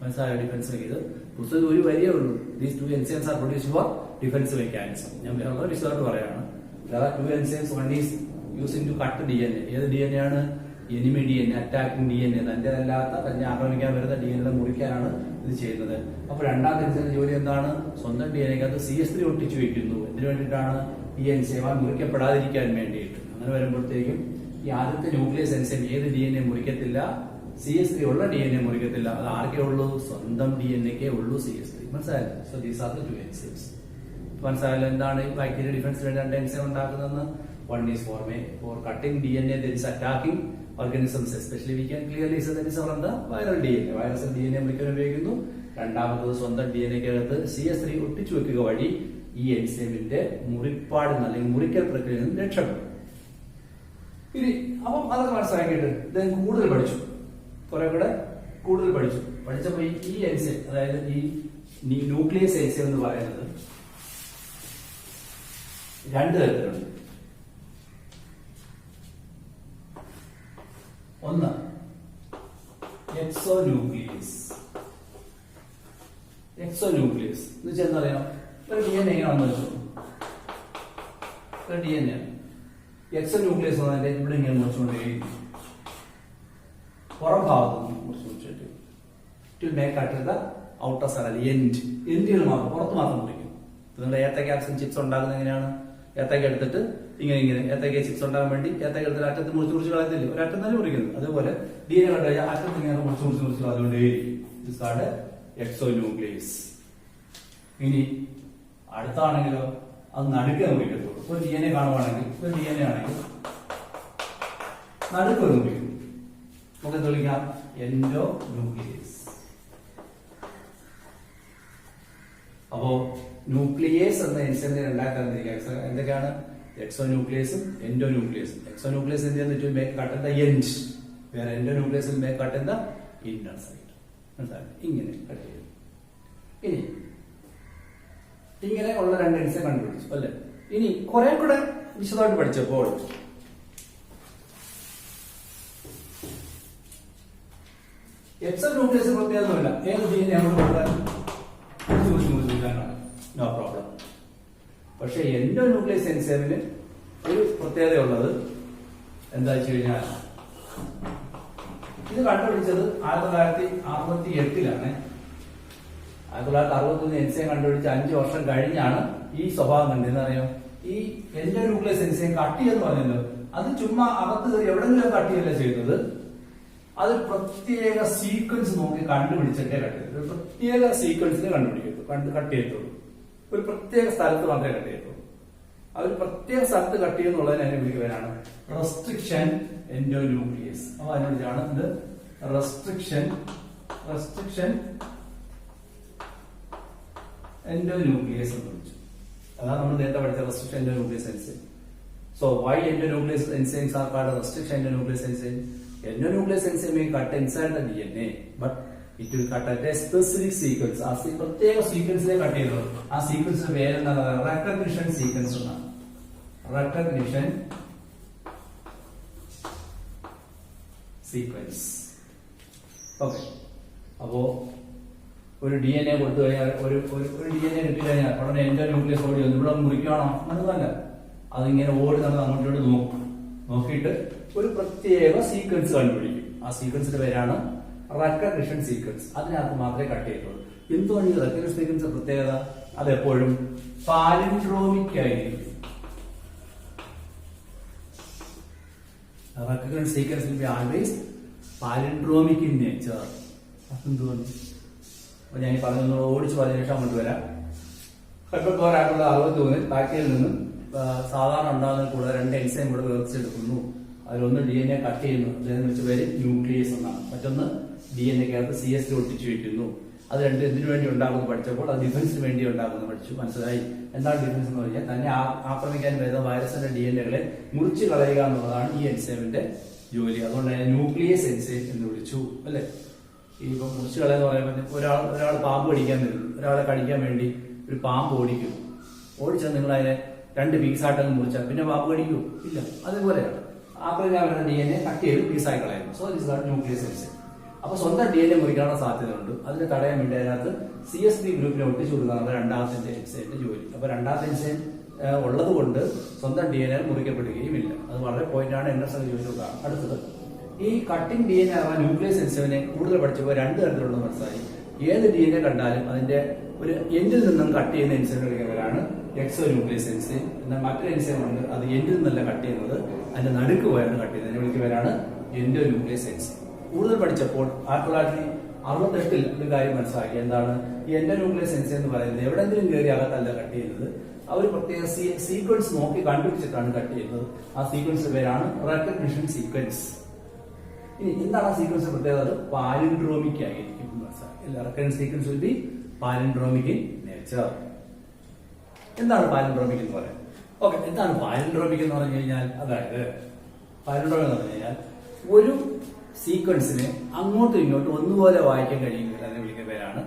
മനസ്സിലായ ഡിഫൻസ്? ഇത് പുസ്തകത്തിൽ ഒരു വരിയേ ഉള്ളൂ. These two enzymes are produced for defence mechanism. ഞാൻ റിസർച്ച് പറയാണ്. Two enzymes, one is using to cut DNA. ഏത് DNA ആണ്? Enemy DNA, attacking DNA. തന്റെ അല്ലാത്ത തന്നെ ആക്രമിക്കാൻ വരുന്ന DNA മുറിക്കാനാണ് ഇത് ചെയ്യുന്നത്. അപ്പൊ രണ്ടാമത്തെ എൻസൈമിന്റെ ജോലി എന്താണ്? സ്വന്തം DNA-കകത്ത് CH3 ഒട്ടിച്ചു വെക്കുന്നു. എന്തിനു വേണ്ടിയിട്ടാണ്? ഈ എൻസൈം മുറിക്കപ്പെടാതിരിക്കാൻ വേണ്ടിയിട്ട്. അങ്ങനെ വരുമ്പോഴത്തേക്കും ഈ ആദ്യത്തെ ന്യൂക്ലിയസ് എൻസൈം ഏത് DNA മുറിക്കത്തില്ല? CH3 ഉള്ള DNA മുറിക്കത്തില്ല. അത് ആർക്കേ ഉള്ളൂ? സ്വന്തം DNA-ക്കേ ഉള്ളൂ CH3. മനസ്സിലായല്ലോ? So these are the two enzymes. മനസ്സിലായല്ലോ എന്താണ് ഈ ബാക്ടീരിയ ഡിഫൻസിന് രണ്ട് എൻസൈം ഉണ്ടാക്കുന്നതെന്ന്? One is for cutting DNA, that is attacking organisms, especially we can clearly say that is from the viral DNA. Virus DNA മുറിക്കാൻ ഉപയോഗിക്കുന്നു. രണ്ടാമത്തത് സ്വന്തം DNA-കകത്ത് CH3 ഒട്ടിച്ചു വെക്കുക വഴി ഈ എൻസൈമിന്റെ മുറിപ്പാട് അല്ലെങ്കിൽ മുറിക്കൽ പ്രക്രിയയിൽ നിന്ന് രക്ഷപ്പെടും. ഇനി അപ്പം അതൊക്കെ മനസ്സിലാക്കിയിട്ട് ഇദ്ദേഹം കൂടുതൽ പഠിച്ചു, കുറെ കൂടെ കൂടുതൽ പഠിച്ചപ്പോ ഈ എൻസൈം, അതായത് ഈ ന്യൂക്ലിയസ് എൻസൈം എന്ന് പറയുന്നത് രണ്ട് തരത്തിലുണ്ട്. ഒന്ന് എക്സോന്യൂക്ലിയസ്. എക്സോന്യൂക്ലിയസ് എന്ന് വെച്ചാൽ എന്താ പറയാ? ഒരു DNA എങ്ങനെ വന്നു വെച്ചു? ഒരു DNA എക്സോന്യൂക്ലിയസ് വന്നതിന്റെ ഇവിടെ ഇങ്ങനെ മുറിച്ചുകൊണ്ടേയിരിക്കും. പുറം ഭാഗത്ത് മുറിച്ചിട്ട് to make at the outer side, എൻഡുകൾ മാത്രം, പുറത്ത് മാത്രം മുറിക്കും. നിങ്ങളുടെ ഏത്തക്ക ചിപ്സ് ഉണ്ടാക്കുന്നത് എങ്ങനെയാണ്? ഏത്തക്ക എടുത്തിട്ട് ഇങ്ങനെ ഇങ്ങനെ ഏത്തക്ക ചിപ്സ് ഉണ്ടാകാൻ വേണ്ടി ഏത്തക്ക എടുത്തിട്ട് അറ്റത്ത് മുറിച്ച് കളയത്തില്ലേ, ഒരു അറ്റം തന്നെ മുറിക്കുന്നത്. അതുപോലെ DNA കണ്ടു കഴിഞ്ഞാൽ അറ്റത്ത് ഇങ്ങനെ മുറിച്ച് അതുകൊണ്ടേയിരിക്കും. എക്സോന്യൂക്ലിയസ്. ഇനി അടുത്താണെങ്കിലോ അത് നടുക്ക് മുറിക്കത്തുള്ളൂ. ഒരു DNA കാണുവാണെങ്കിൽ, ഒരു DNA ആണെങ്കിൽ നടുക്ക് മുറിക്കും. നമുക്ക് എന്ത് വിളിക്കാം? എൻഡോന്യൂക്ലിയസ്. അപ്പോ ന്യൂക്ലിയേസ് എന്ന എൻസൈമിനെ രണ്ടാക്കാൻ എന്തൊക്കെയാണ്? എക്സോന്യൂക്ലിയസും എൻഡോന്യൂക്ലിയസും. എക്സോന്യൂക്ലിയസ് എന്ത് ചെയ്യുന്ന make cut in the end, വേറെ endonuclease make cut in the inner side. മനസ്സിലായി? ഇങ്ങനെ കട്ട് ചെയ്യും. ഇനി ഇങ്ങനെ ഉള്ള രണ്ട് എൻസൈം കണ്ടുപിടിച്ചു അല്ലെ? ഇനി കുറെ കൂടെ വിശദമായിട്ട് പഠിച്ചപ്പോൾ എക്സോന്യൂക്ലിയസ് പ്രത്യേകതയൊന്നുമില്ല. ഏത് DNA അങ്ങോട്ട് നോ പ്രോബ്ലം. പക്ഷെ എൻഡോന്യൂക്ലിയസ് എൻസൈമിന് ഒരു പ്രത്യേകതയുള്ളത് എന്താ വെച്ച് കഴിഞ്ഞാൽ, ഇത് കണ്ടുപിടിച്ചത് 1968 1961 എൻസൈം കണ്ടുപിടിച്ച് 5 വർഷം കഴിഞ്ഞാണ് ഈ സ്വഭാവം കണ്ടത്. അറിയോ? ഈ എൻഡോന്യൂക്ലിയസ് എൻസൈം കട്ട് എന്ന് പറഞ്ഞല്ലോ, അത് ചുമ്മാ അകത്ത് എവിടെങ്കിലും കട്ട് ചെയ്യല്ല ചെയ്യുന്നത്, അത് പ്രത്യേക സീക്വൻസ് നോക്കി കണ്ടുപിടിച്ചിട്ടേ കട്ട് ചെയ്തു. ഒരു പ്രത്യേക സീക്വൻസിന് കട്ട് ചെയ്യത്തുള്ളൂ. ഒരു പ്രത്യേക സ്ഥലത്ത് മാത്രമേ കട്ട് ചെയ്യത്തുള്ളൂ. ആ ഒരു പ്രത്യേക സ്ഥലത്ത് കട്ട് ചെയ്യുന്നുള്ളതിനെ അതിനെ വിളിക്കുന്നവരാണ് റെസ്ട്രിക്ഷൻ എൻഡോന്യൂക്ലിയസ്. അപ്പൊ അതിനോടാണ് ഇത് റെസ്ട്രിക്ഷൻ എൻഡോന്യൂക്ലിയസ് എന്ന് വിളിച്ചു. അതാണ് നമ്മൾ നേരത്തെ പഠിച്ച restriction endonuclease enzyme. So why endonuclease enzymes are called restriction endonuclease enzyme? Endonuclease enzyme may cut inside the DNA, but it will cut at a specific sequence. ആ പ്രത്യേക സീക്വൻസിലെ കട്ട് ചെയ്തത്. ആ സീക്വൻസിന്റെ പേര് എന്താണ്? റെക്കഗ്നിഷൻ സീക്വൻസ് എന്നാണ്. Recognition sequence. ഓക്കെ. അപ്പോ ഒരു DNA കൊടുത്തു കഴിഞ്ഞാൽ, ഒരു DNA കിട്ടിക്കഴിഞ്ഞാൽ ഉടനെ എൻഡോന്യൂക്ലിയസ് ഓടി വന്നു ഇവിടെ മുറിക്കുകയാണോ? അങ്ങനല്ല. അതിങ്ങനെ ഓടി നമ്മൾ അങ്ങോട്ടോട്ട് നോക്കും. നോക്കിയിട്ട് ഒരു പ്രത്യേക സീക്വൻസ് കണ്ടുപിടിക്കും. ആ സീക്വൻസിന്റെ പേരാണ് റെക്കഗ്നിഷൻ സീക്വൻസ്. അതിനകത്ത് മാത്രമേ കട്ട് ചെയ്യത്തുള്ളൂ. എന്തുകൊണ്ട് ഈ റെക്കഗ്നിഷൻ സീക്വൻസ് പ്രത്യേകത? അതെപ്പോഴും പാലിൻഡ്രോമിക് ആയിരിക്കും. Recognition sequence will be always palindromic in nature. അതെന്തുകൊണ്ട്? അപ്പൊ ഞാൻ ഈ പറഞ്ഞു ഓടിച്ചു പറഞ്ഞ ശേഷം അങ്ങോട്ട് വരാം. ഹെപ്പക്കോറായിട്ടുള്ള 63 ബാക്ടീരിയയിൽ നിന്നും സാധാരണ ഉണ്ടാകുന്നതിൽ കൂടെ 2 എൻസൈം കൂടെ വേർതിരിച്ചെടുക്കുന്നു. അതിലൊന്ന് DNA കട്ട് ചെയ്യുന്നു, അതിനെ വെച്ച് പേര് ന്യൂക്ലിയസ് എന്നാണ്. മറ്റൊന്ന് DNA-ക്കകത്ത് CS ഒട്ടിച്ചു വയ്ക്കുന്നു. അത് രണ്ടും എന്തിനു വേണ്ടി ഉണ്ടാകുന്നു പഠിച്ചപ്പോൾ അത് ഡിഫൻസിന് വേണ്ടി ഉണ്ടാകുന്നു പഠിച്ചു. മനസ്സിലായി? എന്താണ് ഡിഫൻസ് എന്ന് പറഞ്ഞാൽ തന്നെ ആക്രമിക്കാൻ വരുന്ന വൈറസിന്റെ DNA-കളെ മുറിച്ച് കളയുക എന്നുള്ളതാണ് ഈ എൻസൈമിന്റെ ജോലി. അതുകൊണ്ട് തന്നെ ന്യൂക്ലിയസ് എൻസൈം എന്ന് വിളിച്ചു അല്ലെ? ഈ ഇപ്പൊ മുറിച്ച് കളയെന്ന് പറയുമ്പോൾ ഒരാൾ പാമ്പ് കടിക്കാൻ വരുന്നു, ഒരാളെ കടിക്കാൻ വേണ്ടി ഒരു പാമ്പ് ഓടിക്കും. ഓടിച്ചാൽ നിങ്ങൾ അതിനെ 2 പീസായിട്ടങ്ങ് മുറിച്ചാൽ പിന്നെ പാമ്പ് കടിക്കൂ? ഇല്ല. അതുപോലെയാണ് ആക്രമിക്കാൻ വരുന്ന DNA കട്ട് ചെയ്ത് പീസായി കളയുന്നു. So this are nuclease enzyme. അപ്പൊ സ്വന്തം DNA മുറിക്കാനുള്ള സാധ്യതയുണ്ട്. അതിനെ തടയാൻ വേണ്ടി അതിനകത്ത് CSP ഗ്രൂപ്പിനെ ഒട്ടിച്ചു കൊടുക്കുന്നതാണ് രണ്ടാമത്തെ എൻസൈമിന്റെ ജോലി. അപ്പൊ രണ്ടാമത്തെ എൻസൈം ഉള്ളത് കൊണ്ട് സ്വന്തം DNA മുറിക്കപ്പെടുകയും ഇല്ല. അത് വളരെ പോയിന്റാണ്. NSL ചോദിച്ചതാണ്. അടുത്തത് ഈ കട്ടിംഗ് DNA അഥവാ ന്യൂക്ലിയസ് എൻസൈമിനെ കൂടുതൽ പഠിച്ചപ്പോൾ 2 തരത്തിലുണ്ടെന്ന് മനസ്സിലായി. ഏത് DNA കണ്ടാലും അതിന്റെ ഒരു എൻഡിൽ നിന്നും കട്ട് ചെയ്യുന്ന എൻസൈം വിളിക്കുന്നവരാണ് എക്സോന്യൂക്ലിയസ് എൻസൈം. എന്നാൽ മറ്റൊരു എൻസൈം ഉണ്ട്, അത് എൻഡിൽ നിന്നല്ല കട്ട് ചെയ്യുന്നത്, അതിന്റെ നടുക്ക് പോയാണ് കട്ട് ചെയ്യുന്നത്. വിളിക്കുന്നവരാണ് എൻഡോന്യൂക്ലിയസ് എൻസൈം. കൂടുതൽ പഠിച്ചപ്പോൾ 1968 ഒരു കാര്യം മനസ്സിലാക്കി. എന്താണ് ഈ എൻഡോന്യൂക്ലിയസ് എൻസൈം എന്ന് പറയുന്നത്? എവിടെയെങ്കിലും കയറി അകത്തല്ല കട്ട് ചെയ്യുന്നത്, അവർ പ്രത്യേക സീക്വൻസ് നോക്കി കണ്ടുപിടിച്ചിട്ടാണ് കട്ട് ചെയ്യുന്നത്. ആ സീക്വൻസിന്റെ പേരാണ് റെക്കഗ്നിഷൻ സീക്വൻസ്. ഇനി എന്താണ് ആ സീക്വൻസ് പ്രത്യേകത? പാലിൻഡ്രോമിക് ആയിരിക്കും. Recognition sequence will be palindromic in nature. എന്താണ് പാലിൻഡ്രോമിക് എന്ന് പറയുന്നത്? ഓക്കെ, എന്താണ് പാലിൻഡ്രോമിക് എന്ന് പറഞ്ഞു കഴിഞ്ഞാൽ? അതായത് പാലിൻഡ്രോമിക് എന്ന് പറഞ്ഞു കഴിഞ്ഞാൽ ഒരു സീക്വൻസിനെ അങ്ങോട്ടും ഇങ്ങോട്ടും ഒന്നുപോലെ വായിക്കാൻ കഴിയുമെങ്കിൽ അതിനെ വിളിക്കുന്ന പേരാണ്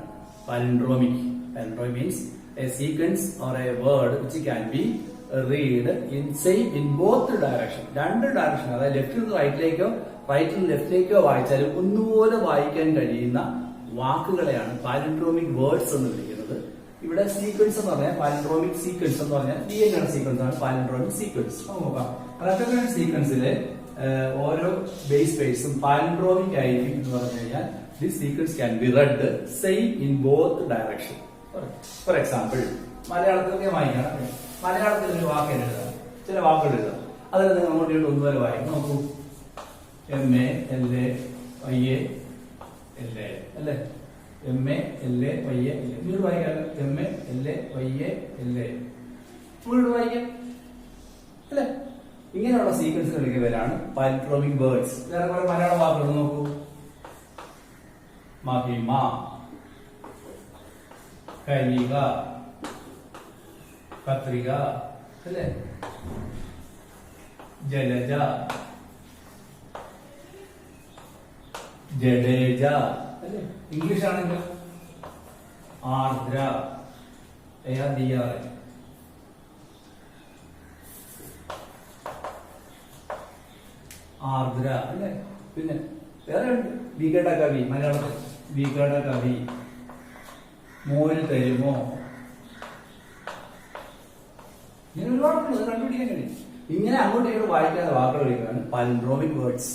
palindromic. Palindromic means A sequence or A word which can be read in both direction. 2 direction, അതായത് ലെഫ്റ്റിൽ നിന്ന് റൈറ്റിലേക്കോ റൈറ്റിൽ നിന്ന് ലെഫ്റ്റിലേക്കോ വായിച്ചാലും ഒന്നുപോലെ വായിക്കാൻ കഴിയുന്ന വാക്കുകളെയാണ് പാലിൻഡ്രോമിക് വേർഡ്സ് എന്ന് വിളിക്കുന്നത്. ഇവിടെ സീക്വൻസ് എന്ന് പറഞ്ഞാൽ പാലിൻഡ്രോമിക് സീക്വൻസ് എന്ന് പറഞ്ഞാൽ DNA സീക്വൻസ് ആണ് പാലിൻഡ്രോമിക് സീക്വൻസ്. നോക്കാം, റെക്കഗ്നിഷൻ സീക്വൻസിലെ ഓരോ ബേസ് പേഴ്സും പാലിൻഡ്രോമിക് ആയിരിക്കും എന്ന് പറഞ്ഞു കഴിഞ്ഞാൽ this sequence can be read same in both direction. For example, മലയാളത്തിലൊക്കെ വായിക്കണം. മലയാളത്തിൽ ഒരു വാക്ക് എഴുതാം. ചില വാക്കുകൾ എഴുതാം. അതിൽ നിങ്ങൾ അങ്ങോട്ട് ഇങ്ങോട്ട് ഒന്നുപോലെ വായിക്കും. നോക്കൂ, MA LA YA LA അല്ലേ, MA LA YA LA. വീട് വായിക്കാമല്ലോ, MA LA YA LA. വീട് വായിക്കാം അല്ലെ. ഇങ്ങനെയുള്ള സീക്വൻസ് കളിക്കുന്നവരാണ് പാലിൻഡ്രോമിക് വേർഡ്സ്. വേറെ കുറെ മലയാള വാക്കുകൾ നോക്കൂ. മഹിമ, കലിക, കത്രിക അല്ലേ, ജലജ, ജഡേജ അല്ലേ. ഇംഗ്ലീഷ് ആണെങ്കിൽ ആർദ്ര, ആർദ്ര അല്ലേ. പിന്നെ വേറെ ഉണ്ട്, വികട കവി, മലയാളത്തിൽ വികട കവി, മോര് തരുമോ, ഇങ്ങനെ ഒരുപാടുണ്ട്, അത് കണ്ടുപിടിക്കാൻ കഴിയും. ഇങ്ങനെ അങ്ങോട്ട് ഇങ്ങോട്ട് വായിക്കാതെ വാക്കുകൾ വയ്ക്കുകയാണ് പാലിൻഡ്രോമിക് വേർഡ്സ്.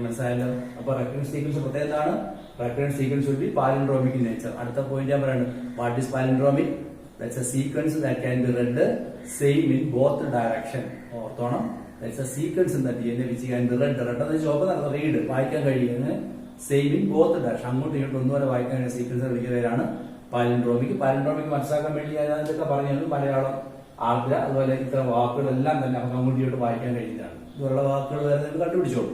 മനസ്സിലായല്ലോ. അപ്പൊ റെക്കറൻസ് സീക്വൻസ് പ്രത്യേകത എന്താണ്? Recurrence sequence should be palindromic in nature. അടുത്ത പോയിന്റ് ഞാൻ പറയുന്നത്, what is palindromic? That's a sequence that can be read same in both direction. ഓർത്തോണം, that's a sequence in the DNA which can be read എന്ന് ചോപ്പ് നടത്തുന്നത്, read വായിക്കാൻ കഴിയുന്നത് same in both direction. അങ്ങോട്ടും ഇങ്ങോട്ടും ഒന്നുപോലെ വായിക്കാൻ കഴിയുന്ന സീക്വൻസ് വിളിക്കുന്നവരാണ് പാലിൻഡ്രോമിക്. പാലിൻഡ്രോമിക് മനസ്സിലാക്കാൻ വേണ്ടി ഞാൻ ഇതൊക്കെ പറഞ്ഞു. മലയാളം, ആർദ്ര, അതുപോലെ ഇത്തരം വാക്കുകളെല്ലാം തന്നെ നമുക്ക് അങ്ങോട്ടും ഇങ്ങോട്ട് വായിക്കാൻ കഴിയുന്നതാണ്. ഇതുള്ള വാക്കുകൾ വരുന്നത് കണ്ടുപിടിച്ചോളൂ.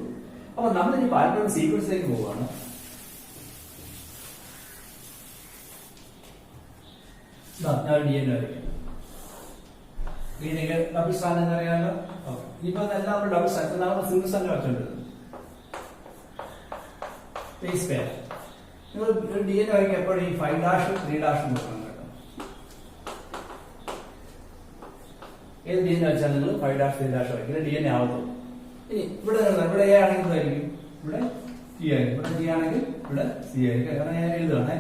അപ്പൊ നമ്മൾ ഈ പാലിൻഡ്രോമിക് സീക്വൻസിലേക്ക് പോവുകയാണ്. ഞാൻ DNA വരയ്ക്കാം. DNA ഡബിൾ സ്റ്റാൻഡ് എന്ന് അറിയാമല്ലോ. ഇനിയിപ്പോ എല്ലാം നമ്മൾ ഡബിൾ സ്റ്റാൻഡ്, നമ്മൾ സിംഗിൾ സ്റ്റാൻഡ് വരച്ചിട്ടുണ്ട്. ബേസ് പെയർ നിങ്ങൾ DNA വരയ്ക്കുക എപ്പോഴും ഈ 5' 3' നോക്കണം കേട്ടോ. ഏത് DNA വെച്ചാൽ നിങ്ങൾ 5' 3' വരയ്ക്കുക, DNA ആവത്തുള്ളൂ. ഇനി ഇവിടെ ഇവിടെ A ആണെങ്കിൽ എന്തായിരിക്കും? ഇവിടെ T ആയിരിക്കും. ഇവിടെ T ആണെങ്കിൽ ഇവിടെ C ആയിരിക്കും. കാരണം ഞാൻ എഴുതുകയാണേ.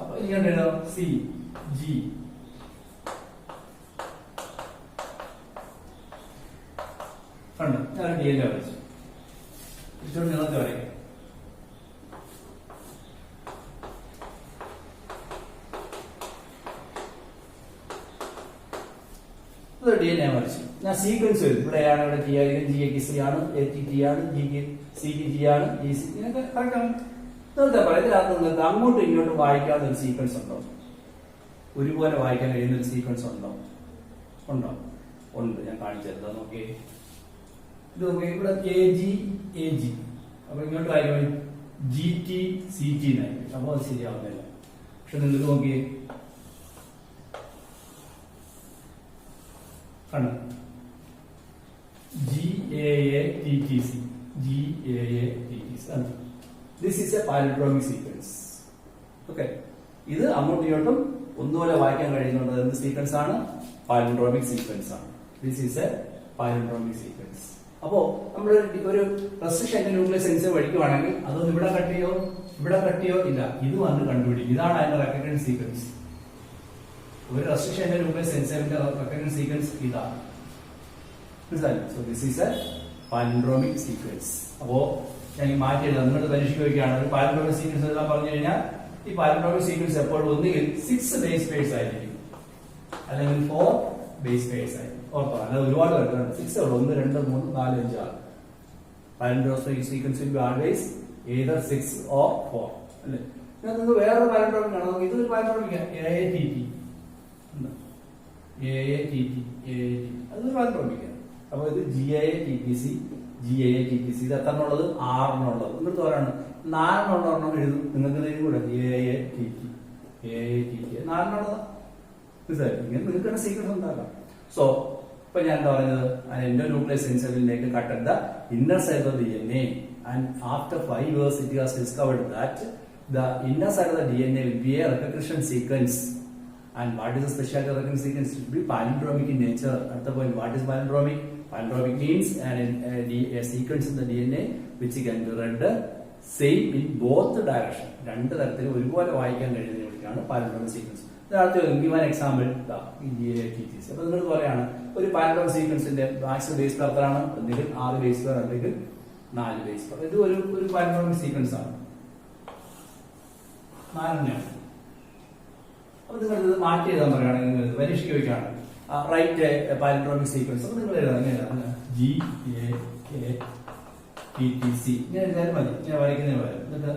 അപ്പൊ ഇങ്ങനെ എഴുതാം, C G. കണ്ടോ, ഞാൻ DNA വരച്ചു. ഇച്ചിരി നീളത്തിൽ വരയ്ക്കാം. DNA വരച്ചു. ഞാൻ സീക്വൻസ് വരും. ഇവിടെ ആണ്, ഇവിടെ G ആയിരിക്കും, G ക്ക് C ആണ്, A ക്ക് T ആണ്, G ക്ക് C ക്ക് G ആണ്, G C. ഇങ്ങനൊക്കെ കറക്റ്റാണ്. നിർത്താൻ പറയാം. ഇതിനകത്ത് നിങ്ങൾക്ക് അങ്ങോട്ടും ഇങ്ങോട്ടും വായിക്കാവുന്ന ഒരു സീക്വൻസ് ഉണ്ടോ? ഒരുപോലെ വായിക്കാൻ കഴിയുന്ന ഒരു സീക്വൻസ് ഉണ്ടോ? ഉണ്ടോ? ഉണ്ട്. ഞാൻ കാണിച്ചു തരാം. നോക്കിയേ, ഇത് നോക്കിയേ, ഇവിടെ AG. അപ്പൊ ഇങ്ങോട്ട് വായിക്കാൻ GT CT എന്നായിരിക്കും. അപ്പൊ അത് ശരിയാവുന്നില്ല. പക്ഷെ നിങ്ങൾക്ക് നോക്കിയേ, കണ്ടോ, GAATTC. This is a palindromic sequence. Okay. ഇത് അങ്ങോട്ടും ഇങ്ങോട്ടും ഒന്നുപോലെ വായിക്കാൻ കഴിയുന്നുണ്ട്. എന്ത് സീക്വൻസ് ആണ്? പാലിൻഡ്രോമിക് സീക്വൻസ് ആണ്. This is A palindromic sequence. അപ്പോ നമ്മൾ ഒരു റെസ്ട്രിക്ഷൻ ന്യൂക്ലിയസ് സെൻസ് പഠിക്കുവാണെങ്കിൽ അതൊന്നും ഇവിടെ കട്ടിയോ ഇല്ല, ഇത് വന്ന് കണ്ടുപിടിക്കും. ഇതാണ് അതിന്റെ റെക്കഗ്നൈസ് സീക്വൻസ്. ഒരു റെസ്ട്രിക്ഷൻ ന്യൂക്ലിയസ് സെൻസറിന്റെ റെക്കഗ്നൈസ് സീക്വൻസ് ഇതാണ്. മനസ്സിലായി? So this is A palindromic sequence. അപ്പോ ഞാൻ ഈ മാറ്റി എഴുതാം. നിങ്ങൾ പരിശീലിക്കുകയാണ്. ഒരു പാലിൻഡ്രോമിക് സീക്വൻസ് എല്ലാം പറഞ്ഞു കഴിഞ്ഞാൽ ഈ പാലിൻഡ്രോമിക് സീക്വൻസ് എപ്പോഴും ഒന്നുകിൽ 6 ബേസ് പെയർസ് ആയിരിക്കും, അല്ലെങ്കിൽ 4 ബേസ് പെയർസ് ആയിരിക്കും. ഓർത്തോ, അല്ലാതെ ഒരുപാട് വരുന്നുണ്ട്. 6 ഉള്ളൂ. 1 2 3 4 5 6. Palindromic sequence will be always either 6 or 4 അല്ലേ. നിങ്ങൾക്ക് വേറൊരു പാലിൻഡ്രോമിക് ആണ്. ഇതൊരു പാലിൻഡ്രോമിക് AATT. അതൊരു പാലിൻഡ്രോമിക് ആണ്. അപ്പൊ ഇത് GAATTC ഇത് എത്രണ്ണുള്ളത്? 6 നിങ്ങൾ തോരാണ് 4 എഴുതും. നിങ്ങൾക്ക് കൂടെ AATT 4 ഇങ്ങനെ നിങ്ങൾക്ക് സീക്വൻസ് ഉണ്ടാക്കാം. സോ ഇപ്പൊ ഞാൻ എന്താ പറയുന്നത്, endonuclease sensor will make a cut at the inner side of the DNA, and after 5 years it was discovered that the inner side of the DNA will be a recognition sequence. And what is the specialty of recognition sequence? It will be palindromic in nature. At the point, what is palindromic? Palindromic means a sequence in the DNA which can be read same in both direction. രണ്ട് തരത്തിൽ ഒരുപോലെ വായിക്കാൻ കഴിയുന്നതാണ് palindromic sequence. Give an example. അപ്പൊ നിങ്ങൾ പറയാണ് ഒരു palindromic സീക്വൻസിന്റെ maximum base pair എത്രയാണ്? ഒന്നുകിൽ 6 ബേസ് പെയർ അല്ലെങ്കിൽ 4 ബേസ് പെയർ. ഇത് ഒരു പാലിൻഡ്രോമിക് സീക്വൻസ് ആണ്, 4 അപ്പൊ നിങ്ങൾ ഇത് മാറ്റി എഴുതാൻ പറയുകയാണെങ്കിൽ നിങ്ങൾ പരീക്ഷയ്ക്ക് ചോദിക്കുകയാണ് റൈറ്റ് പാലിൻഡ്രോമിക് സീക്വൻസ്. അപ്പൊ നിങ്ങൾ എഴുതാം GAATTC ഇങ്ങനെ എഴുതാനും മതി. ഞാൻ വരയ്ക്കുന്നതിന് പകരം എന്നിട്ട്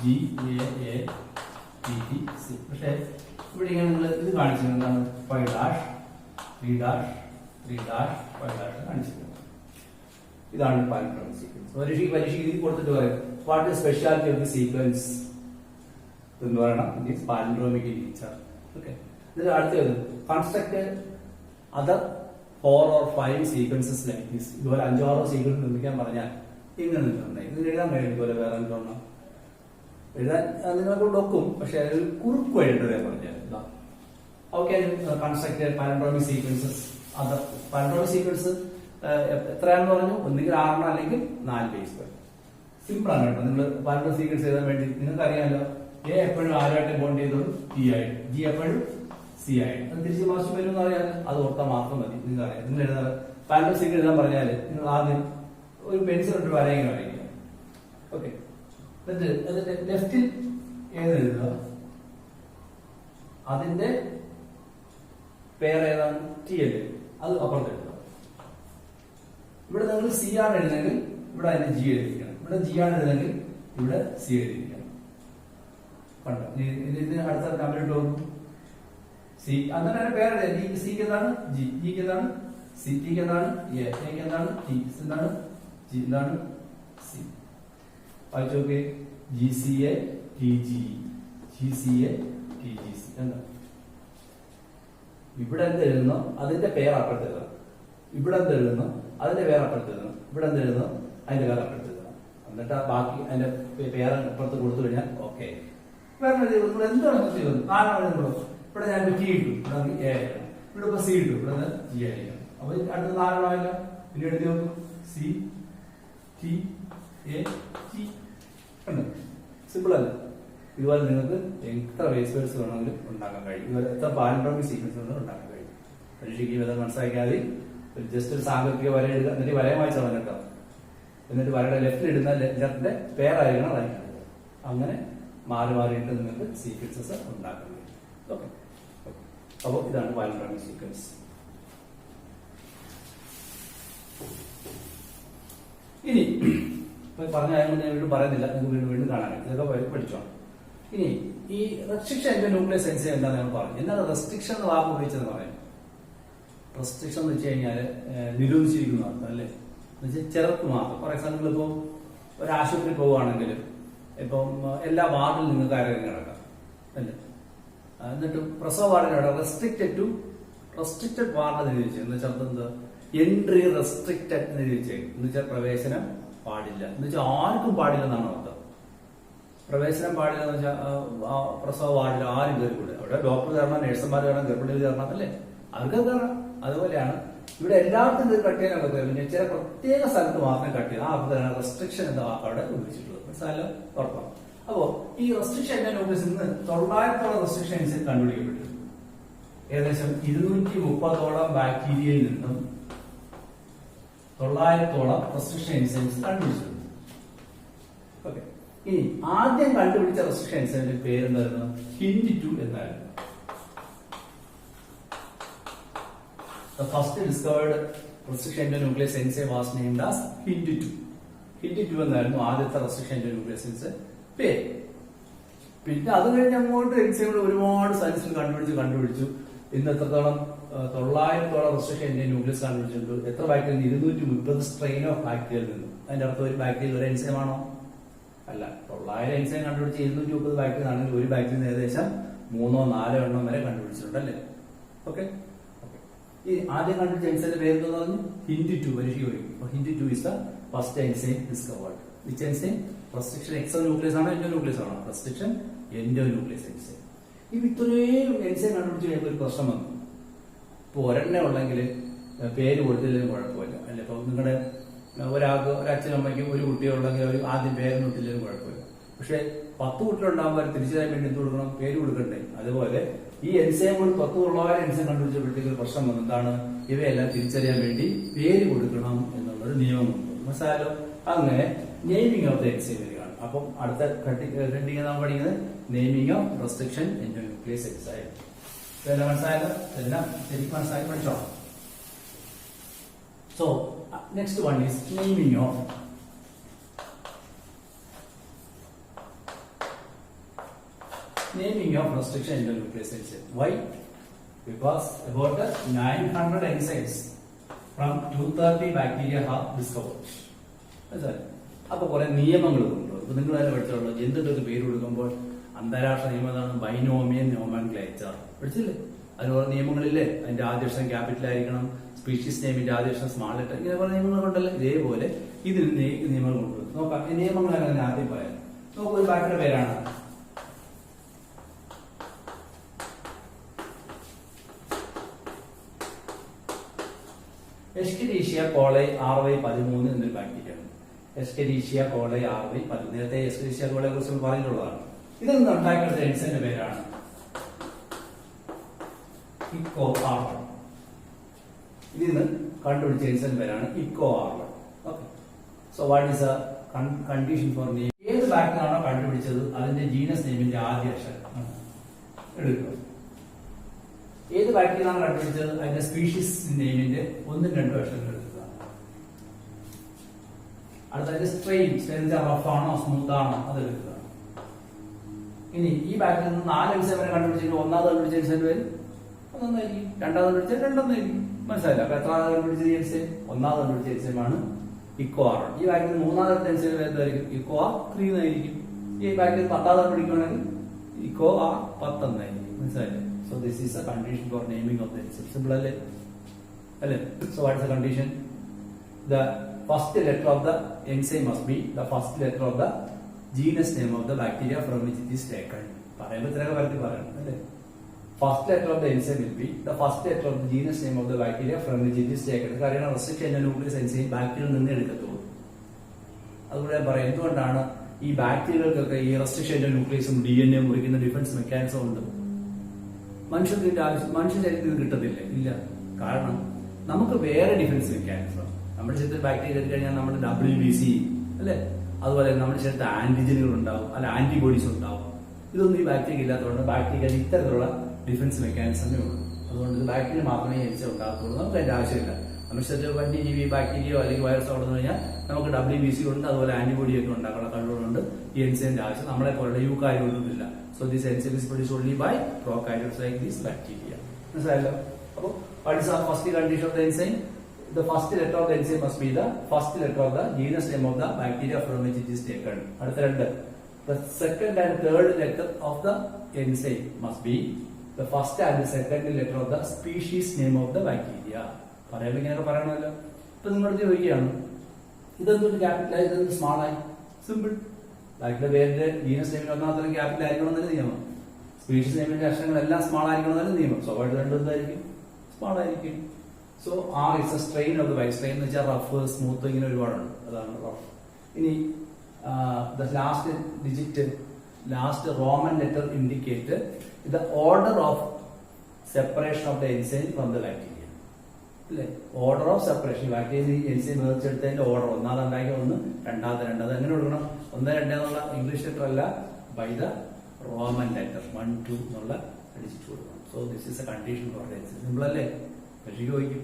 GAATTC. പക്ഷെ ഇവിടെ ഇങ്ങനെ നിങ്ങൾ ഇത് കാണിച്ചിരുന്നത് എന്താണ്? 5 ഡാഷ് 3 ഡാഷ് 3 ഡാഷ് 5 ഡാഷ് കാണിച്ചിരുന്നത്. ഇതാണ് പാലിൻഡ്രോമിക് സീക്വൻസ്. പരീക്ഷയ്ക്ക് ഇത് കൊടുത്തിട്ട് പറയും what is speciality of the sequence എന്ന് പറയണം. It is palindromic in nature. Okay. ഇതിൽ അടുത്തത് construct other 4 or 5 sequences like this. ഇതുപോലെ 5-6 സീക്വൻസ് നിർമ്മിക്കാൻ പറഞ്ഞാൽ ഇങ്ങനെ നിൽക്കുന്നുണ്ടായി. ഇത് എഴുതാൻ കഴിയും. ഇതുപോലെ വേറെ എന്താണ് എഴുതാൻ നിങ്ങളെ കൊണ്ട് ഒക്കും. പക്ഷെ അതിൽ കുറുക്ക് വഴിയുണ്ട് ഞാൻ പറഞ്ഞാൽ. Okay. Construct palindromic sequences other. Palindromic sequence എത്രയാണെന്ന് പറഞ്ഞു? ഒന്നുകിൽ 6 അല്ലെങ്കിൽ 4 ബേസ് പെയർ. സിമ്പിൾ ആണ് കേട്ടോ. നിങ്ങൾ പാലിൻഡ്രോമിക് സീക്വൻസ് എഴുതാൻ വേണ്ടി നിങ്ങൾക്ക് അറിയാമല്ലോ, എ എപ്പോഴും ആരുമായിട്ട് ബോണ്ട് ചെയ്തോളും ടി ആയിട്ട്, ജി എപ്പോഴും സി ആയിട്ട്. അത് തിരിച്ച് മാസം വരും എന്ന് അറിയാം. അത് ഓർത്താൽ മാത്രം മതി. നിങ്ങൾക്ക് അറിയാം. നിങ്ങൾ എഴുതാൻ പാലിൻഡ്രോമിക് സീക്വൻസ് എഴുതാൻ പറഞ്ഞാൽ നിങ്ങൾ ആദ്യം ഒരു പെൻസിൽ ഇട്ട് വരയെങ്കിലും വരയ്ക്കുക. ഓക്കെ. എന്നിട്ട് ലെഫ്റ്റിൽ ഏതെഴുതുക, അതിന്റെ പേര് ഏതാണ്? ടി അല്ലേ, അത് അപ്പുറത്ത് എഴുതുക. ഇവിടെ നിങ്ങൾ സി ആണ് എഴുതുന്നെങ്കിൽ ഇവിടെ അതിന്റെ ജി എഴുതിയിരിക്കണം. ഇവിടെ ജി ആണ് എഴുതുന്നെങ്കിൽ ഇവിടെ സി എഴുതിയിരിക്കണം. കണ്ടോ? ഇത് അടുത്ത കമ്പ്യൂട്ടർ നോക്കും. സി അങ്ങനെ പേര് സിക്ക് എന്താണ്? ജി. ജിക്ക് എന്താണ്? സി. ടിക്ക് എന്താണ്? എക്ക് എന്താണ്? ടി. എന്താണ്? ജി. എന്താണ്? സി. വായിച്ചു നോക്കേ. GCA TGE, GCA TGC. എന്താ ഇവിടെ എന്ത് എഴുതുന്നോ അതിന്റെ പേര് അപ്പുറത്ത് എഴുതണം. ഇവിടെ എന്ത് എഴുതുന്നോ അതിന്റെ പേര് അപ്പുറത്ത് എഴുതണം. ഇവിടെ എന്ത് എഴുതുന്നോ അതിന്റെ പേര് അപ്പുറത്ത് എഴുതണം. എന്നിട്ട് ബാക്കി അതിന്റെ പേര് അപ്പുറത്ത് കൊടുത്തു കഴിഞ്ഞാൽ ഓക്കെ. വേറെ നിങ്ങൾ എന്താണ് ചെയ്യുന്നത്? 4 എഴുതുമ്പോൾ ഇവിടെ ഞാൻ ടി ഇട്ടു, ഇവിടെ എ ആയിരിക്കണം. ഇവിടെ ഇപ്പൊ സി ഇട്ടു, ഇവിടെ ജി ആയിരിക്കണം. അപ്പൊ അടുത്ത 4 ആയില്ല. പിന്നെ എഴുതി നോക്കും. C T A G. Simple അല്ല. ഇതുപോലെ നിങ്ങൾക്ക് എത്ര ബേസ് പെയർസ് വേണമെങ്കിലും ഉണ്ടാക്കാൻ കഴിയും. ഇതുപോലെ എത്ര പാലിൻഡ്രോമിക് സീക്വൻസ് വേണമെങ്കിലും ഉണ്ടാക്കാൻ കഴിയും. പരീക്ഷയ്ക്ക് വരെ മനസ്സിലാക്കിയാൽ ജസ്റ്റ് ഒരു സാങ്കല്പിക വര എഴുതുക. എന്നിട്ട് വരയെ വായിച്ചാൽ കേട്ടോ. എന്നിട്ട് വരയുടെ ലെഫ്റ്റിൽ ഇടുന്ന ലെറ്ററിന്റെ പേരായിരിക്കണം റൈറ്റ്. അങ്ങനെ മാറി മാറിയിട്ട് നിങ്ങൾക്ക് സീക്വൻസസ് ഉണ്ടാക്കാൻ കഴിയും. ഓക്കെ. അപ്പോൾ ഇതാണ് പാലിൻഡ്രോമിക് സീക്വൻസ്. ഇനി പറഞ്ഞ കാര്യങ്ങൾ ഞാൻ വീണ്ടും പറയുന്നില്ല. നിങ്ങൾക്ക് വീണ്ടും കാണാൻ ഇതൊക്കെ പഠിച്ചോ. ഇനി ഈ റെസ്ട്രിക്ഷൻ എന്റെ ന്യൂക്ലിയസ് എൻസൈം എന്താണെന്ന് ഞാൻ പറഞ്ഞു. എന്താണ് റെസ്ട്രിക്ഷൻ എന്ന് വാക്ക് ഉപയോഗിച്ചെന്ന് പറയാം. റെസ്ട്രിക്ഷൻ എന്ന് വെച്ച് കഴിഞ്ഞാൽ നിരോധിച്ചിരിക്കുന്ന അർത്ഥം അല്ലേ, എന്ന് വെച്ചാൽ ചിലർക്ക് മാത്രം. ഫോർ എക്സാമ്പിൾ ഇപ്പോൾ ഒരു ആശുപത്രി പോവുകയാണെങ്കിൽ ഇപ്പം എല്ലാ വാർഡിലും നിങ്ങൾക്ക് ആരോഗ്യം കിടക്കാം അല്ലേ. എന്നിട്ട് പ്രസവ വാർഡിനോട് റെസ്ട്രിക്റ്റഡ് വാർഡ് നിരോധിച്ചു. എന്ന് വെച്ചാൽ എന്ത്? എൻട്രി റെസ്ട്രിക്റ്റഡ് നിരോധിച്ചു. എന്ന് വെച്ചാൽ പ്രവേശനം പാടില്ല. എന്ന് വെച്ചാൽ ആർക്കും പാടില്ല എന്നാണ് അർത്ഥം. പ്രവേശനം പാടില്ല എന്ന് വെച്ചാൽ പ്രസവ വാർഡിൽ ആരും കയറിക്കൂടെ. അവിടെ ഡോക്ടർ കയറണം, നഴ്സുമാർ കയറണം, ഗർഭിണികൾ കയറണം അല്ലേ, അവർക്ക് കയറണം. അതുപോലെയാണ് ഇവിടെ എല്ലാവർക്കും ഇത് കട്ട് ചെയ്യാനൊക്കെ കയറും. ചില പ്രത്യേക സ്ഥലത്ത് മാത്രമേ കട്ട് ചെയ്യാം. ആ അർത്ഥത്തിലാണ് റെസ്ട്രിക്ഷൻ എന്ന വാക്ക് അവിടെ ഉപയോഗിച്ചിട്ടുള്ളത്. മനസ്സിലായാലോ? ഉറപ്പാണ്. അപ്പോ ഈ റെസ്ട്രിക്ഷൻ എന്ന നോട്ടീസ് ഇന്ന് 900 റെസ്ട്രിക്ഷൻസ് കണ്ടുപിടിക്കപ്പെട്ടു. ഏകദേശം 230ഓളം ബാക്ടീരിയയിൽ നിന്നും 900ഓളം റെസ്ട്രിക്ഷൻ എൻസൈംസ് കണ്ടുപിടിച്ചിട്ടുണ്ട്. ഓക്കെ. ഇനി ആദ്യം കണ്ടുപിടിച്ച റെസ്ട്രിക്ഷൻ എൻസൈമിന്റെ പേരെന്തായിരുന്നു? HindII എന്നായിരുന്നു. The first discovered restriction endonuclease enzyme was named as HindII. HindII എന്നായിരുന്നു ആദ്യത്തെ റെസ്ട്രിക്ഷൻ endonuclease പേര്. പിന്നെ അത് കഴിഞ്ഞ് അങ്ങോട്ട് എൻസൈമുകൾ ഒരുപാട് സയൻസിൽ കണ്ടുപിടിച്ചു. ഇന്ന് എത്രത്തോളം 900ഓളം റെസ്ട്രിക്ഷൻ endonuclease കണ്ടുപിടിച്ചിട്ടുണ്ട്. എത്ര ബാക്ടീരിയ? 230 സ്ട്രെയിൻ ഓഫ് ബാക്ടീരിയയിൽ നിന്നും. അതിന്റെ അർത്ഥം ഒരു ബാക്ടീരിയ ഒരു എൻസൈം ആണോ? അല്ല. 900 എൻസൈം കണ്ടുപിടിച്ച് 230 ബാക്ടീരിയ ആണെങ്കിൽ ഒരു ബാക്ടീരിയ ഏകദേശം 3-4 എണ്ണം വരെ കണ്ടുപിടിച്ചിട്ടുണ്ട് അല്ലേ. ഓക്കെ. ഈ ആദ്യം കണ്ടുപിടിച്ച എൻസൈമിന്റെ പേര് എന്താ പറഞ്ഞു? HindII. പരീക്ഷ ചോദിക്കും. HindII is the first enzyme discovered. Which enzyme? Restriction exonuclease ആണോ endonuclease ആണോ? Restriction endonuclease enzyme. ഈ ഇത്രയും എൻസൈം കണ്ടുപിടിച്ച് കഴിയുമ്പോൾ ഒരു പ്രശ്നം വന്നു. ഇപ്പൊ ഒരെണ്ണ ഉണ്ടെങ്കിൽ പേര് കൊടുത്തില്ലെങ്കിലും കുഴപ്പമില്ല അല്ലെ. ഇപ്പൊ നിങ്ങളുടെ ഒരാൾക്ക് ഒരച്ഛനമ്മയ്ക്കും ഒരു കുട്ടിയുണ്ടെങ്കിൽ അവർ ആദ്യം പേരൊന്നും ഇട്ടില്ലെങ്കിലും കുഴപ്പമില്ല. പക്ഷെ 10 കുട്ടികളുണ്ടാകുമ്പോൾ തിരിച്ചറിയാൻ വേണ്ടി എന്ത് കൊടുക്കണം? പേര് കൊടുക്കണ്ടേ. അതുപോലെ ഈ എൻസൈമുകൾ 10 എൻസൈം കണ്ടുപിടിച്ചപ്പോഴത്തേക്ക് ഒരു പ്രശ്നം വന്നു. എന്താണ്? ഇവയെല്ലാം തിരിച്ചറിയാൻ വേണ്ടി പേര് കൊടുക്കണം എന്നുള്ളൊരു നിയമമുണ്ട്. മനസ്സിലായാലോ? അങ്ങനെ നെയിമിംഗ് ഓഫ് ദ എൻസൈം വരികയാണ്. അപ്പം അടുത്ത ഖണ്ഡിക നാം പഠിക്കുന്നത് naming of restriction endonuclease enzyme. ഇതെല്ലാം മനസ്സിലായല്ലോ, എല്ലാം ശരിക്കും മനസ്സിലാക്കി പഠിച്ചോ. So next one is naming of restriction endonuclease enzyme. Why? Because about 900 enzymes from 230 bacteria have discovered. അപ്പൊ കുറെ നിയമങ്ങളുണ്ട്. ഇപ്പൊ നിങ്ങൾ തന്നെ പഠിച്ചോളൂ, എന്തിട്ടൊരു പേര് കൊടുക്കുമ്പോൾ അന്താരാഷ്ട്ര നിയമമാണ് ബൈനോമിയൽ നോമൻക്ലേച്ചർ. പഠിച്ചില്ലേ? അതിന് കുറെ നിയമങ്ങളില്ലേ? അതിന്റെ ആദ്യക്ഷരം ക്യാപിറ്റൽ ആയിരിക്കണം, സ്പീഷീസ് നെയിമിന്റെ ആദ്യക്ഷരം സ്മാൾ ലെറ്റർ, ഇങ്ങനെ കുറെ നിയമങ്ങളുണ്ടല്ലോ. ഇതേപോലെ ഇതിന് നിയമങ്ങളുണ്ട്. നോക്കാം, ഈ നിയമങ്ങൾ അങ്ങനെ ആദ്യം പറയാം. നോക്കൂ, ഒരു ബാക്ടറിയുടെ പേരാണ് എസ്കെരീഷ്യ കോളൈ RY13 എന്നൊരു ബാക്ടീരിയയാണ്. എസ്കെരീഷ്യ കോളൈ RY13. നേരത്തെ എസ്കെരീഷ്യ കോളയെ കുറിച്ച് നമ്മൾ പറഞ്ഞിട്ടുള്ളതാണ്. ഇതൊന്നും ഉണ്ടാക്കിയെടുത്ത എൻസൈമിന്റെ പേരാണ് ICOR1. ഇതിന്ന് കണ്ടുപിടിച്ച എൻസൈമിന്റെ പേരാണ് ICOR1. Okay. So what is A condition for name? ഏത് ബാക്ടീരിയാണോ കണ്ടുപിടിച്ചത് അതിന്റെ ജീനസ് നെയിമിന്റെ ആദ്യ അക്ഷരം എടുക്കുക. ഏത് ബാക്ടീരിയയാണ് കണ്ടുപിടിച്ചത് അതിന്റെ സ്പീഷീസ് നെയിമിന്റെ 1-2 അക്ഷരങ്ങൾ എടുക്കുക. അടുത്തതിന്റെ സ്ട്രെയിൻ റഫ് ആണോ സ്മൂത്ത് ആണോ അത് എടുക്കുക. ഇനി ഈ ബാക്ടീരിയ 4 എൻസൈം വരെ കണ്ടുപിടിച്ചിട്ട് ഒന്നാമത് കണ്ടുപിടിച്ച എൻസൈം പേര് ഒന്നായിരിക്കും, രണ്ടാമത് കണ്ടുപിടിച്ചാൽ രണ്ടൊന്നായിരിക്കും. മനസ്സിലായില്ല? അപ്പൊ എത്രാമത് കണ്ടുപിടിച്ചത് എൻസൈം? ഒന്നാമത് കണ്ടുപിടിച്ച എൻസൈമാണ് ICOR1. ഈ ബാക്ടീരിയ മൂന്നാമത്തെ എൻസൈം ഏതായിരിക്കും? ICOR3 എന്നായിരിക്കും. ഈ ബാക്ടീരിയ 10ാമത് കണ്ടുപിടിക്കുകയാണെങ്കിൽ ICOR10 എന്നായിരിക്കും. മനസ്സിലായില്ലേ? So this is a condition for naming of the enzyme. Simple alle? So what is the condition? The first letter of the enzyme must be the first letter of the genus name of the bacteria from which it is taken. പറയുമ്പോൾ ഇത്രയൊക്കെ പരത്തി പറയണം അല്ലേ? First letter of the enzyme will be the first letter of the genus name of the bacteria from which it is taken. കാരണം restriction endonuclease enzyme ബാക്ടീരിയയിൽ നിന്ന് എടുക്കത്തുള്ളൂ. അതുകൂടെ പറയാം. എന്തുകൊണ്ടാണ് ഈ ബാക്ടീരിയകൾക്കൊക്കെ ഈ റെസ്ട്രിക്ഷൻ എൻഡോന്യൂക്ലിയസും DNA മുറിക്കുന്ന ഡിഫൻസ് മെക്കാനിസം ഉണ്ട്? മനുഷ്യ ശരീരത്തിൽ ഇത് കിട്ടത്തില്ല. ഇല്ല. കാരണം നമുക്ക് വേറെ ഡിഫൻസ് മെക്കാനിസം. നമ്മുടെ ശരീരത്തിൽ ബാക്ടീരിയ എടുത്തു കഴിഞ്ഞാൽ നമ്മുടെ WBC അല്ലെ, അതുപോലെ നമ്മുടെ ശരീരത്തിൽ ആന്റിജനുകൾ ഉണ്ടാവും, അല്ല ആന്റിബോഡീസ് ഉണ്ടാവും. ഇതൊന്നും ഈ ബാക്ടീരിയ ഇല്ലാത്തതുകൊണ്ട് ബാക്ടീരിയ ഇത്തരത്തിലുള്ള ഡിഫൻസ് മെക്കാനിസമേ ഉള്ളൂ. അതുകൊണ്ട് ഇത് ബാക്ടീരിയ മാത്രമേ എൻസൈം ഉണ്ടാകത്തുള്ളൂ. നമുക്ക് അതിന്റെ ആവശ്യമില്ല. മനുഷ്യത്തിൽ വന്യജീവി ബാക്ടീരിയോ അല്ലെങ്കിൽ വൈറസോ ഉണ്ടെന്ന് കഴിഞ്ഞാൽ നമുക്ക് WBC ഉണ്ട്, അതുപോലെ ആന്റിബോഡി ഒക്കെ ഉണ്ടാക്കാനുള്ള കഴിവുകളുണ്ട്. ഈ എൻസൈമിന്റെ ആവശ്യം നമ്മളെ പോലുള്ള യൂക്കാരിയോട്ടൊന്നുമില്ല. So this enzyme is produced only by prokaryotes like these bacteria. മനസ്സിലായല്ലോ? അപ്പോൾ what is the first condition of the enzyme? The first letter of the enzyme must be the first letter of the genus name of the bacteria from which it is taken. അടുത്ത രണ്ട്, the second and third letter of the enzyme must be the first and second letter of the species name of the bacteria. പറയുമ്പോൾ ഇങ്ങനെയൊക്കെ പറയണമല്ലോ. ഇപ്പൊ നിങ്ങളടുത്ത് ചോദിക്കുകയാണ്, ഇതെന്തൊരു ക്യാപിറ്റലായി ഇതെന്ത് സ്മാളായി? സിമ്പിൾ. ബാക്കിയുടെ പേരിന്റെ ജീനസ് നെയിമിന് ഒന്നാമത്തെ ക്യാപിറ്റൽ ആയിരിക്കണം എന്നല്ല നിയമം. സ്പീഷീസ് നെയിമിന്റെ അക്ഷരങ്ങളെല്ലാം സ്മാൾ ആയിരിക്കണം എന്നല്ല നിയമം. സ്വാഭാവികമായിട്ട് രണ്ടും എന്തായിരിക്കും? സ്മാൾ ആയിരിക്കും. So R is a strain of the bacteria. Strain എന്ന് വെച്ചാൽ റഫ്, സ്മൂത്ത്, ഇങ്ങനെ ഒരുപാടുണ്ട്. അതാണ് റഫ്. ഇനി last digit, last Roman letter indicate the order of separation of the enzyme from the bacteria. അല്ലെ? Order of separation. Bacteria enzyme വേർതിരിച്ചെടുത്തതിന്റെ order, ഒന്നാമത് ഉണ്ടാക്കിയ 1, രണ്ടാമത് 2. എങ്ങനെ കൊടുക്കണം? 1, 2 എന്നുള്ള ഇംഗ്ലീഷ് ലെറ്റർ അല്ല, ബൈ ദ റോമൻ ലെറ്റർ 1, 2 എന്നുള്ള അടിച്ചിട്ട് കൊടുക്കണം. So this is A condition for the enzyme. Simple അല്ലേ? പക്ഷേ ചോദിക്കും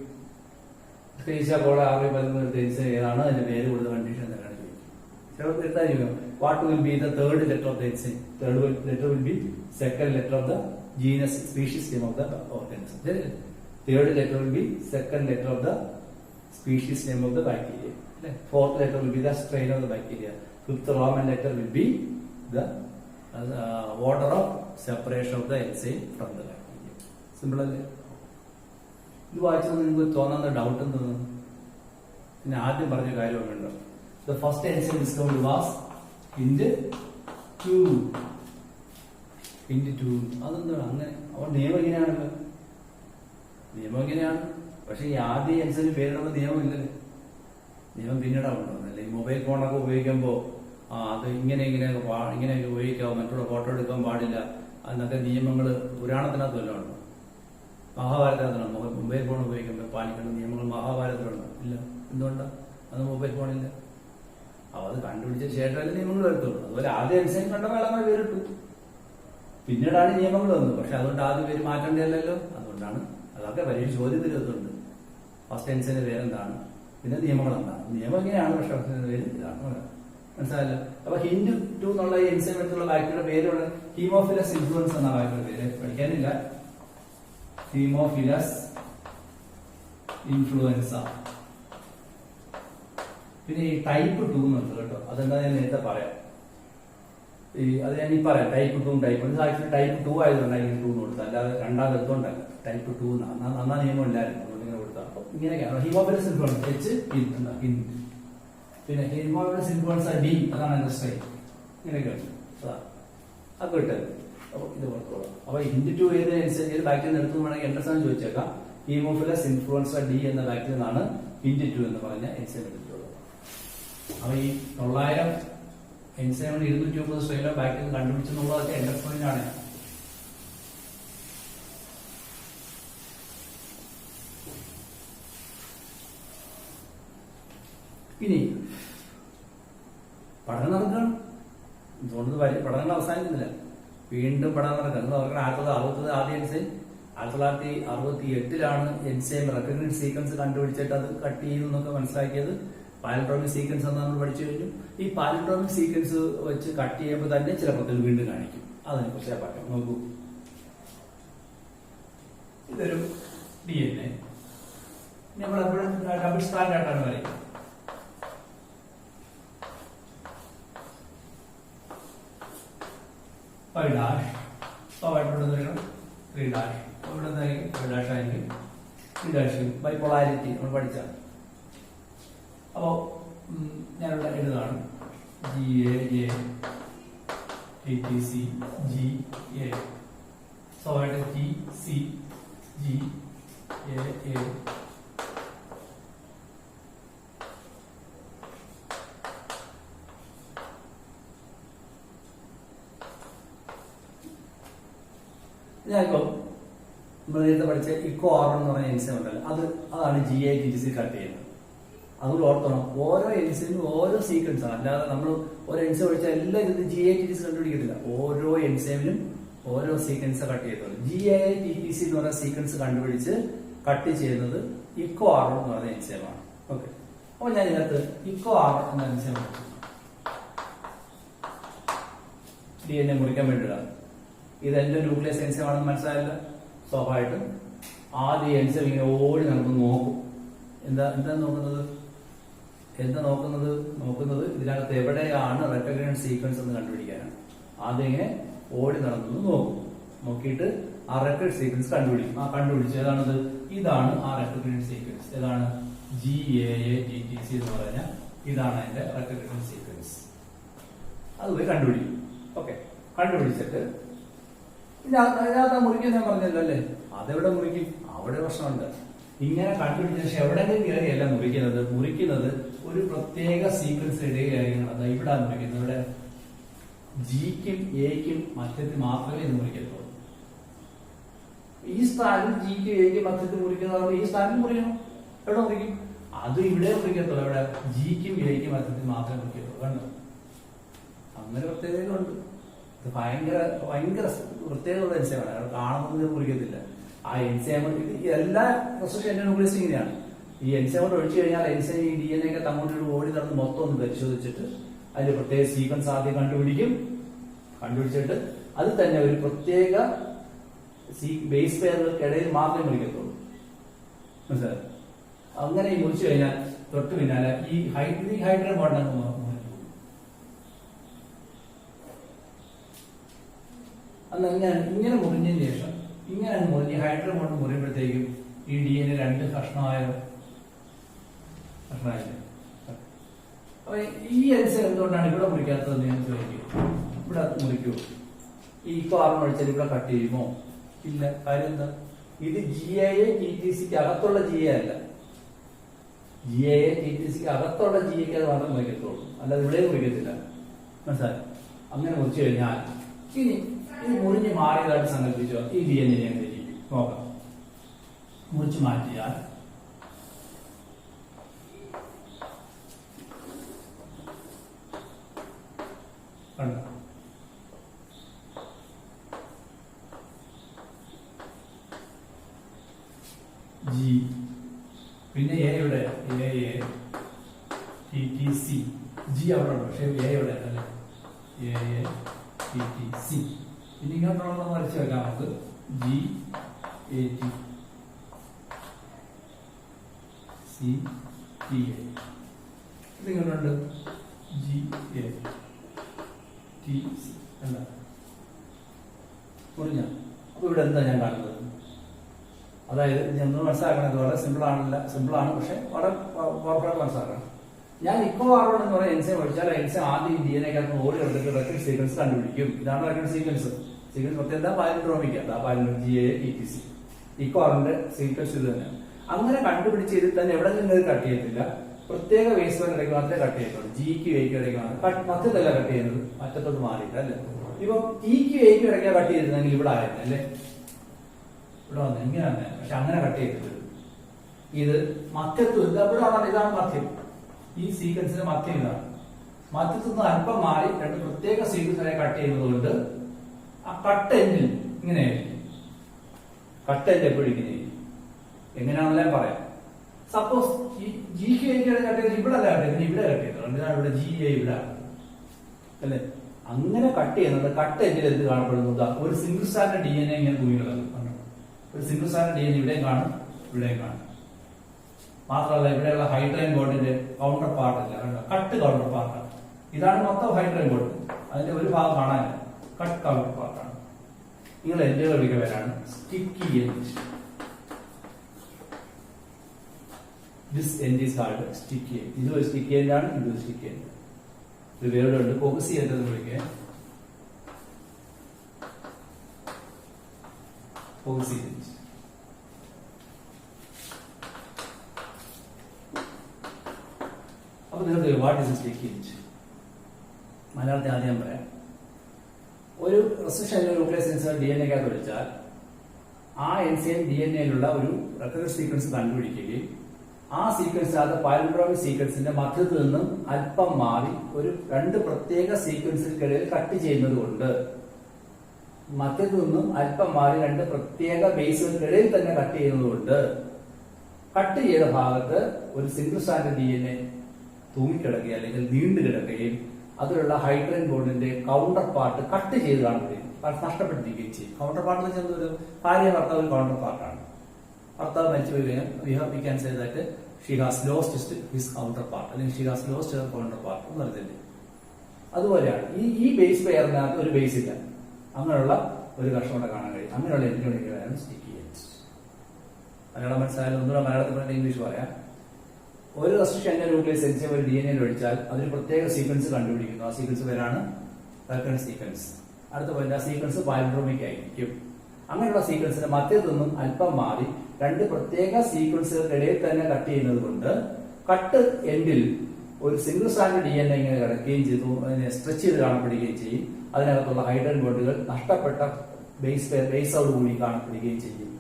എൻസൈം ഏതാണ്, അതിന്റെ പേര് കൊടുത്ത കണ്ടീഷൻ എന്താണ് ചോദിക്കും. ചിലപ്പോൾ എടുത്തായിരിക്കും what will be the third letter of the enzyme. Third letter will be second letter of the genus species name of the organism. Third letter will be second letter of the species name of the bacteria. Fourth letter will be the strain of the bacteria. Fifth Roman letter will be the order of separation of the enzyme from the bacteria. Simple അല്ലേ? ഇത് വായിച്ചത് നിങ്ങൾക്ക് തോന്നുന്ന doubt എന്താണ്? പിന്നെ ആദ്യം പറഞ്ഞ കാര്യമുണ്ടോ? The first enzyme discovered was Int2. അതെന്താണ് അങ്ങനെ? അപ്പോൾ നിയമം ഇങ്ങനെയാണല്ലോ. നിയമം ഇങ്ങനെയാണ്. പക്ഷെ ഈ ആദ്യം എൻസൈമിന് പേരിടുന്ന നിയമം ഇല്ലല്ലോ. നിയമം പിന്നീട് ഉണ്ടോന്നല്ലേ? ഈ മൊബൈൽ ഫോണൊക്കെ ഉപയോഗിക്കുമ്പോൾ അത് ഇങ്ങനെയൊക്കെ ഉപയോഗിക്കാവോ, മറ്റുള്ള ഫോട്ടോ എടുക്കാൻ പാടില്ല എന്നൊക്കെ നിയമങ്ങൾ പുരാണത്തിനകത്ത് വല്ലതും ഉണ്ടോ? മഹാഭാരതത്തിനുണ്ടോ? മൊബൈൽ ഫോൺ ഉപയോഗിക്കുമ്പോൾ പാലിക്കേണ്ട നിയമങ്ങൾ മഹാഭാരതത്തിലുണ്ടോ? ഇല്ല. എന്തുകൊണ്ടാണ്? അത് മൊബൈൽ ഫോണില്ല. അപ്പൊ അത് കണ്ടുപിടിച്ച ശേഷമല്ലേ നിയമങ്ങൾ വരത്തുള്ളൂ. അതുപോലെ ആദ്യം എൻസൈം കണ്ടപ്പോൾ ഇളമ പേരിട്ടു, പിന്നീടാണ് നിയമങ്ങൾ വന്നത്. പക്ഷെ അതുകൊണ്ട് ആദ്യം പേര് മാറ്റേണ്ടതല്ലോ. അതുകൊണ്ടാണ് അതൊക്കെ പരീക്ഷ ചോദ്യത്തിൽ എത്തുന്നുണ്ട്. ഫസ്റ്റ് എൻസൈന്റെ പേരെന്താണ്, പിന്നെ നിയമങ്ങൾ എന്താണ്. നിയമം ഇങ്ങനെയാണ്, പക്ഷെ പേര് ഇതാണ്. മനസ്സിലായല്ലോ. അപ്പൊ ഹിൻഡ് 2 എന്നുള്ള എൻസൈം എടുത്തുള്ള ബാക്ടീരിയയുടെ പേരുള്ള ഹീമോഫിലസ് ഇൻഫ്ലുവൻസ് എന്ന ബാക്ടീരിയയുടെ പേര് പഠിക്കാനില്ല. Haemophilus influenza. പിന്നെ ഈ ടൈപ്പ് 2 എന്നുണ്ട് കേട്ടോ. അതെന്താ ഞാൻ നേരത്തെ പറയാം. അത് ഞാൻ ഈ പറയാം. ടൈപ്പ് 2 ടൈപ്പ് 1 ആക്ച്വലി ടൈപ്പ് 2 ആയതുകൊണ്ടാണ് ഇങ്ങനെ 2 കൊടുത്തത്, അല്ലാതെ രണ്ടാമത് എടുത്തോണ്ടല്ല. ടൈപ്പ് 2 നന്നാ നിയമം ഇല്ലായിരുന്നു, അതുകൊണ്ട് ഇങ്ങനെ കൊടുത്താൽ. അപ്പൊ ഇങ്ങനെയൊക്കെയാണ് ഹീമോഫിലസ് ഇൻഫ്ലുവൻസ ഹിൻഡ്. പിന്നെ ഹീമോഫിലസ് ഇൻഫ്ലുവൻസ ഡി, അതാണ് എന്റെ സ്റ്റൈൽ. ഇങ്ങനെയൊക്കെയാണ് അതൊക്കെ ഇട്ടത്. അപ്പൊ ഇത് പുറത്തോളാം. അപ്പൊ ഹിൻഡ് 2 ഏത് ബാക്ടീരിയ എടുത്തു വേണമെങ്കിൽ എൻട്രൻസ് ചോദിച്ചേക്കാം. ഹീമോഫിലസ് ഇൻഫ്ലുവൻസ ഡി എന്ന ബാക്ടീരിയ നിന്നാണ് ഹിൻഡ് 2 എന്ന് പറഞ്ഞ എൻസൈം എടുത്തിട്ടുള്ളത്. അപ്പൊ ഈ 900 എൻസൈമിന് 230 സ്ട്രെയിൻ ഓഫ് ബാക്ടീരിയ കണ്ടുപിടിച്ചെന്നുള്ളതൊക്കെ എന്റെ പോയിന്റാണ്. ഇനി പഠനം നടക്കണം. ഇതുകൊണ്ട് പഠനങ്ങൾ അവസാനിക്കുന്നില്ല, വീണ്ടും പഠനം നടക്കണം. 1960 ആദ്യ എൻസൈം 1968 എൻസൈം റെക്കഗ്നൈസ് സീക്വൻസ് കണ്ടുപിടിച്ചിട്ട് അത് കട്ട് ചെയ്യുന്നൊക്കെ മനസ്സിലാക്കിയത്. പാലിഡ്രോമിക് സീക്വൻസ് എന്ന് നമ്മൾ പഠിച്ചു കഴിഞ്ഞു. ഈ പാലിഡ്രോമിക് സീക്വൻസ് വെച്ച് കട്ട് ചെയ്യുമ്പോൾ തന്നെ ചില പ്രത്യേകത വീണ്ടും കാണിക്കും. അതിനെ കുറിച്ച് പറയാം. നോക്കൂ, ഇതൊരു DNA. നമ്മളെപ്പോഴും ഡബിൾ സ്റ്റാൻഡ് ആയിട്ടാണ് വരയ്ക്കുന്നത്. ഫൈവ് ഡാഷ്, സ്വാഭാവികമായിട്ടും 3 ഡാഷ്, ഇവിടെ 5 ഡാഷ് ആയിരിക്കും, 3 ഡാഷ്. ബൈപോളാരിറ്റി നമ്മൾ പഠിച്ചാണ്. അപ്പോ ഞാനിവിടെ എഴുതാണ് GAA ATC GA, സ്വാഭാവികമായിട്ട് TC GAA. ഞാനിപ്പോ നമ്മൾ നേരത്തെ പഠിച്ച ഇക്കോ ആർബൺ എന്ന് പറഞ്ഞ എൻസൈം ഉണ്ടല്ലോ, അതാണ് GATTC കട്ട് ചെയ്യുന്നത്. അതുകൊണ്ട് ഓർത്തോണം, ഓരോ എൻസൈമിനും ഓരോ സീക്വൻസ് ആണ്. അല്ലാതെ നമ്മൾ ഒരു എൻസൈം പഠിച്ചാൽ എല്ലാം ഇത് GATTC കണ്ടുപിടിക്കത്തില്ല. ഓരോ എൻസൈമിനും ഓരോ സീക്വൻസ് കട്ട് ചെയ്തോളൂ. GATTC എന്ന് പറയുന്ന സീക്വൻസ് കണ്ടുപിടിച്ച് കട്ട് ചെയ്യുന്നത് ഇക്കോ ആർബൺ എന്ന് പറയുന്ന എൻസൈമാണ്. ഓക്കെ, അപ്പൊ ഞാൻ ഇതിനകത്ത് ഇക്കോ ആർബൺ എന്ന എൻസൈം DNA മുറിക്കാൻ വേണ്ടിയിട്ടാണ്. ഇത് എന്റെ ന്യൂക്ലിയസ് എൻസൈം ആണെന്ന് മനസ്സിലായില്ല. സ്വാഭാവികമായിട്ടും ആദ്യം എൻസൈം ഇങ്ങനെ ഓടി നടന്ന് നോക്കും. എന്താ നോക്കുന്നത് ഇതിനകത്ത് എവിടെയാണ് റെക്കഗ്നൈസ് സീക്വൻസ് എന്ന് കണ്ടുപിടിക്കാനാണ്. ആദ്യം ഇങ്ങനെ ഓടി നടന്നു നോക്കും. നോക്കിയിട്ട് ആ റെക്കഗ്നൈസ് സീക്വൻസ് കണ്ടുപിടിക്കും. ആ കണ്ടുപിടിച്ച് ഏതാണത്? ഇതാണ് ആ റെക്കഗ്നൈസ് സീക്വൻസ്. ഏതാണ്? GAATTC എന്ന് പറഞ്ഞാൽ ഇതാണ് അതിന്റെ റെക്കഗ്നൈസ് സീക്വൻസ്. അത് പോയി കണ്ടുപിടിക്കും. ഓക്കെ, കണ്ടുപിടിച്ചിട്ട് ഇതിനകത്ത് മുറിക്കാൻ ഞാൻ പറഞ്ഞല്ലോ അല്ലേ, അതെവിടെ മുറിക്കും? അവിടെ പ്രശ്നമുണ്ട്. ഇങ്ങനെ കണ്ടുപിടിച്ച ശേഷം എവിടെയെങ്കിലും കയറിയല്ല മുറിക്കുന്നത് ഒരു പ്രത്യേക സീക്വൻസ് ഇടുകയായിരിക്കണം. അത് ഇവിടെ മുറിക്കുന്നത്. ഇവിടെ ജിക്കും എക്കും മധ്യത്തിൽ മാത്രമേ ഇത് മുറിക്കത്തുള്ളൂ. ഈ സ്ഥാനം ജിക്കും എക്കും മധ്യത്തിൽ മുറിക്കുന്നത് ഈ സ്ഥാനം മുറിക്കണം. എവിടെ മുറിക്കും? അത് ഇവിടെ മുറിക്കത്തുള്ളൂ. ഇവിടെ ജിക്കും എക്കും മധ്യത്തിൽ മാത്രമേ മുറിക്കത്തുള്ളൂ. കണ്ടോ, അങ്ങനെ പ്രത്യേകതകളുണ്ട്. ഇത് ഭയങ്കര പ്രത്യേകതയുള്ള എൻസൈമാണ്. അയാൾ കാണുന്നത് മുറിക്കത്തില്ല. ആ എൻസൈം എല്ലാ പ്രൊസസ്സും എന്റെ ന്യൂക്ലിയസ് ഇങ്ങനെയാണ്. ഈ എൻസൈം ഒഴിച്ചു കഴിഞ്ഞാൽ എൻസൈം ഈ DNA ഒക്കെ തങ്ങോട്ട് ഓടി നടന്ന് മൊത്തം ഒന്ന് പരിശോധിച്ചിട്ട് അതിന്റെ പ്രത്യേക സീക്വൻസ് ആദ്യം കണ്ടുപിടിച്ചിട്ട് അത് തന്നെ ഒരു പ്രത്യേക ബേസ് പെയറുകൾക്കിടയിൽ മാത്രമേ മുറിക്കത്തുള്ളൂ. മനസ്സിലായി? അങ്ങനെ ഈ മുറിച്ചു കഴിഞ്ഞാൽ തൊട്ട് പിന്നാലെ ഈ ഹൈഡ്രജൻ ബോണ്ട് അന്ന് ഇങ്ങനെ മുറിഞ്ഞതിന് ശേഷം ഇങ്ങനെ മുറിഞ്ഞ് ഹൈഡ്രജൻ ബോണ്ട് മുറിയുമ്പോഴത്തേക്കും ഈ DNA 2 കഷ്ണമായില്ല. അപ്പൊ ഈ എൻസൈം എന്തുകൊണ്ടാണ് ഇവിടെ മുറിക്കാത്തത് ഞാൻ ചോദിക്കും. ഇവിടെ മുറിക്കൂ. ഈ കാർബൺ ഒഴിച്ചാൽ ഇവിടെ കട്ട് ചെയ്യുമോ? ഇല്ല. കാര്യം എന്താ? ഇത് GAATTCക്ക് അകത്തുള്ള GA അല്ല. GAATTCക്ക് അകത്തുള്ള GAക്ക് അത് മാത്രം മുറിക്കത്തുള്ളൂ, അല്ലാതെ ഇവിടെ മുറിക്കത്തില്ല. മനസ്സിലായി? അങ്ങനെ മുറിച്ചു കഴിഞ്ഞാൽ ഇനി ഇത് മുറിഞ്ഞ് മാറിയതായിട്ട് സങ്കല്പിച്ചോ. ഈ DNA എങ്ങനെ ഇരിക്കും നോക്കാം. മുറിച്ച് മാറ്റിയാൽ ജി, പിന്നെ എ ഇവിടെ ടി ടി സി, ജി അവിടെ ഉണ്ട് പക്ഷെ എ ഇവിടെ അല്ലേ, എ ടി ടി സി. പിന്നെ ഇങ്ങോട്ടുള്ള വരച്ച് വെക്കാം നമുക്ക്, G A T C T A. ഇത് ഇങ്ങോട്ടുണ്ട് ജി എ ടി സി അല്ല മുറിഞ്ഞ. അപ്പൊ ഇവിടെ എന്താ ഞാൻ കാണുന്നത്? അതായത് ഞാൻ ഒന്ന് മനസ്സിലാക്കണം, വളരെ സിമ്പിളാണ് പക്ഷെ വളരെ പവർഫുള്ളായിട്ട് മനസ്സിലാക്കണം. ഞാൻ ഇക്കോ കാർബൺ എന്ന് പറയുന്ന എൻസൈം ഒഴിച്ചാൽ എൻസൈം ആദ്യം DNA-ക്കകത്ത് ഓടി എടുത്തിട്ട് റെക്കഡ് സീക്വൻസ് കണ്ടുപിടിക്കും. ഇതാണ് റെക്കഡ് സീക്വൻസ്. പ്രത്യേകത പാലിൻഡ്രോമിക്, GATTC. ഇക്കോ കാർബണിന്റെ സീക്വൻസ് ഇത് തന്നെയാണ്. അങ്ങനെ കണ്ടുപിടിച്ച് ഇതിൽ തന്നെ എവിടെ നിന്ന് കട്ട് ചെയ്യത്തില്ല, പ്രത്യേക വേസ് ഇടയ്ക്ക് മാത്രമേ കട്ട് ചെയ്യത്തുള്ളൂ. ജിക്ക് എയ്ക്ക് ഇടയ്ക്ക് മറ്റത്തല്ല കട്ട് ചെയ്യുന്നത്, മറ്റത്തോട്ട് മാറിയിട്ട് അല്ലേ. ഇപ്പൊ ടിക്ക് എയ്ക്ക് ഇടയ്ക്ക് കട്ട് ചെയ്തിരുന്നെങ്കിൽ ഇവിടെ ആയിരുന്നു അല്ലേ, ഇവിടെ വന്നു ഇങ്ങനെയാണ്. പക്ഷെ അങ്ങനെ കട്ട് ചെയ്തിട്ട് ഇത് മധ്യത്ത് ഇവിടെ വന്നാൽ ഇതാണ് മധ്യം. ഈ സീക്വൻസിന്റെ മധ്യം ഇതാണ്. മധ്യത്തു നിന്ന് അല്പം മാറി രണ്ട് പ്രത്യേക സീക്വൻസിനെ കട്ട് ചെയ്യുന്നത് കൊണ്ട് ആ കട്ട് എൻഡിൽ ഇങ്ങനെയായിരിക്കും. കട്ട് എൻഡ് എപ്പോഴും ഇങ്ങനെയായിരിക്കും. എങ്ങനെയാണെന്നല്ലേ പറയാം. സപ്പോസ് ഈ ജിക്ക് എയ്ക്ക് കട്ട് ചെയ്ത് ഇവിടെ അല്ല കട്ട് ചെയ്ത് ഇവിടെ കട്ട് ചെയ്തത്, ഇതാണ് ഇവിടെ GA ഇവിടെ അല്ലെ. അങ്ങനെ കട്ട് ചെയ്യുന്നത് കട്ട് എൻഡിൽ എന്ത് കാണപ്പെടുന്നത്? ഒരു സിംഗിൾ സ്റ്റാൻഡ് DNA ഇങ്ങനെ തൂങ്ങി കിടക്കും. ഒരു സിംഗിൾ സ്റ്റാൻഡ് DNA ഇവിടെയും കാണും ഇവിടെയും കാണും. മാത്രമല്ല ഇവിടെയുള്ള ഹൈഡ്രജൻ ബോണ്ടിന്റെ കൗണ്ടർ പാർട്ട് ഇല്ല, കട്ട് കൗണ്ടർ പാർട്ടാണ്. ഇതാണ് മൊത്തം ഹൈഡ്രജൻ ബോണ്ട്. അതിന്റെ ഒരു ഭാഗം കാണാനില്ല, കട്ട് കൗണ്ടർ പാർട്ടാണ്. നിങ്ങൾ എൻഡ് വിളിക്കുന്നവരാണ് sticky end. This end is called sticky end. ഇത് ഒരു സ്റ്റിക്കി എൻഡ് ആണ്, ഇത് ഒരു സ്റ്റിക്കി എൻഡ്. ഇത് വേറെ ഉണ്ട്, ഫോക്കസ് എൻഡ് വിളിക്കുക. Focus end. അപ്പൊ നിങ്ങൾക്ക് വാട്ട് ഇസ് സ്റ്റിക്കി എൻഡ്? മലയാളത്തിൽ ആദ്യം പറയാം. ഒരു റെസ്ട്രിക്ഷൻ ന്യൂക്ലിയസ് എൻസൈം DNA-ക്കകത്ത് വിളിച്ചാൽ ആ എൻസൈം DNA-യിലുള്ള ഒരു റെക്കഡ് സീക്വൻസ് കണ്ടുപിടിക്കുകയും ആ സീക്വൻസിനകത്ത് പാലിൻഡ്രോമിക് സീക്വൻസിന്റെ മധ്യത്തിൽ നിന്നും അല്പം മാറി ഒരു രണ്ട് പ്രത്യേക സീക്വൻസിൽക്കിടയിൽ കട്ട് ചെയ്യുന്നത് കൊണ്ട്, മധ്യത്തിൽ നിന്നും അല്പം മാറി രണ്ട് പ്രത്യേക ബേസുകൾക്കിടയിൽ തന്നെ കട്ട് ചെയ്യുന്നത് കൊണ്ട് കട്ട് ചെയ്ത ഭാഗത്ത് ഒരു സിംഗിൾ സ്റ്റാൻഡ് DNA തൂങ്ങിക്കിടക്കുകയും അല്ലെങ്കിൽ നീണ്ടു കിടക്കുകയും അതിലുള്ള ഹൈഡ്രജൻ ബോണ്ടിന്റെ കൗണ്ടർ പാർട്ട് കട്ട് ചെയ്ത് കാണുകയും നഷ്ടപ്പെട്ടിരിക്കുകയും ചെയ്യും. കൗണ്ടർ പാർട്ട് എന്ന് വെച്ചാൽ ഒരു ഭാര്യ ഭർത്താവ് കൗണ്ടർ പാർട്ടാണ്. ഭർത്താവ് മരിച്ചു പോയി കഴിഞ്ഞാൽ we can say that she has lost his counter part അല്ലെങ്കിൽ she has lost her counter part എന്ന് പറഞ്ഞില്ലേ. അതുപോലെയാണ് ഈ ബേസ് പെയറിനകത്ത് ഒരു ബേസ് ഇല്ല, അങ്ങനെയുള്ള ഒരു കർഷകനെ കാണാൻ കഴിയും. അങ്ങനെയുള്ള എനിക്ക് സ്റ്റിക്കി എൻഡ്. മലയാളം മനസ്സിലായാലും ഒന്നുകൂടെ മലയാളത്തിൽ പറഞ്ഞ ഇംഗ്ലീഷ് പറയാം. ഒരു റെസ്ട്രിക്ഷൻ ന്യൂക്ലിയസ് എൻസൈം ഒരു DNA-യിൽ ഒഴിച്ചാൽ അതിന് പ്രത്യേക സീക്വൻസ് കണ്ടുപിടിക്കുന്നു. ആ സീക്വൻസ് പേരാണ് റെക്കഡ് സീക്വൻസ്. അടുത്ത പോയിന്റ്, ആ സീക്വൻസ് പാലിൻഡ്രോമിക് ആയിരിക്കും. അങ്ങനെയുള്ള സീക്വൻസിന്റെ മധ്യത്തിൽ നിന്നും അല്പം മാറി രണ്ട് പ്രത്യേക സീക്വൻസുകൾക്കിടയിൽ തന്നെ കട്ട് ചെയ്യുന്നത് കൊണ്ട് കട്ട് എൻഡിൽ ഒരു സിംഗിൾ സ്റ്റാൻഡ് DNA ഇങ്ങനെ കിടക്കുകയും ചെയ്തു, അതിനെ സ്ട്രെച്ച് ചെയ്ത് കാണപ്പെടുകയും ചെയ്യും. അതിനകത്തുള്ള ഹൈഡ്രജൻ ബോണ്ടുകൾ നഷ്ടപ്പെട്ട ബേസോടുകൂടി കാണപ്പെടുകയും ചെയ്യും.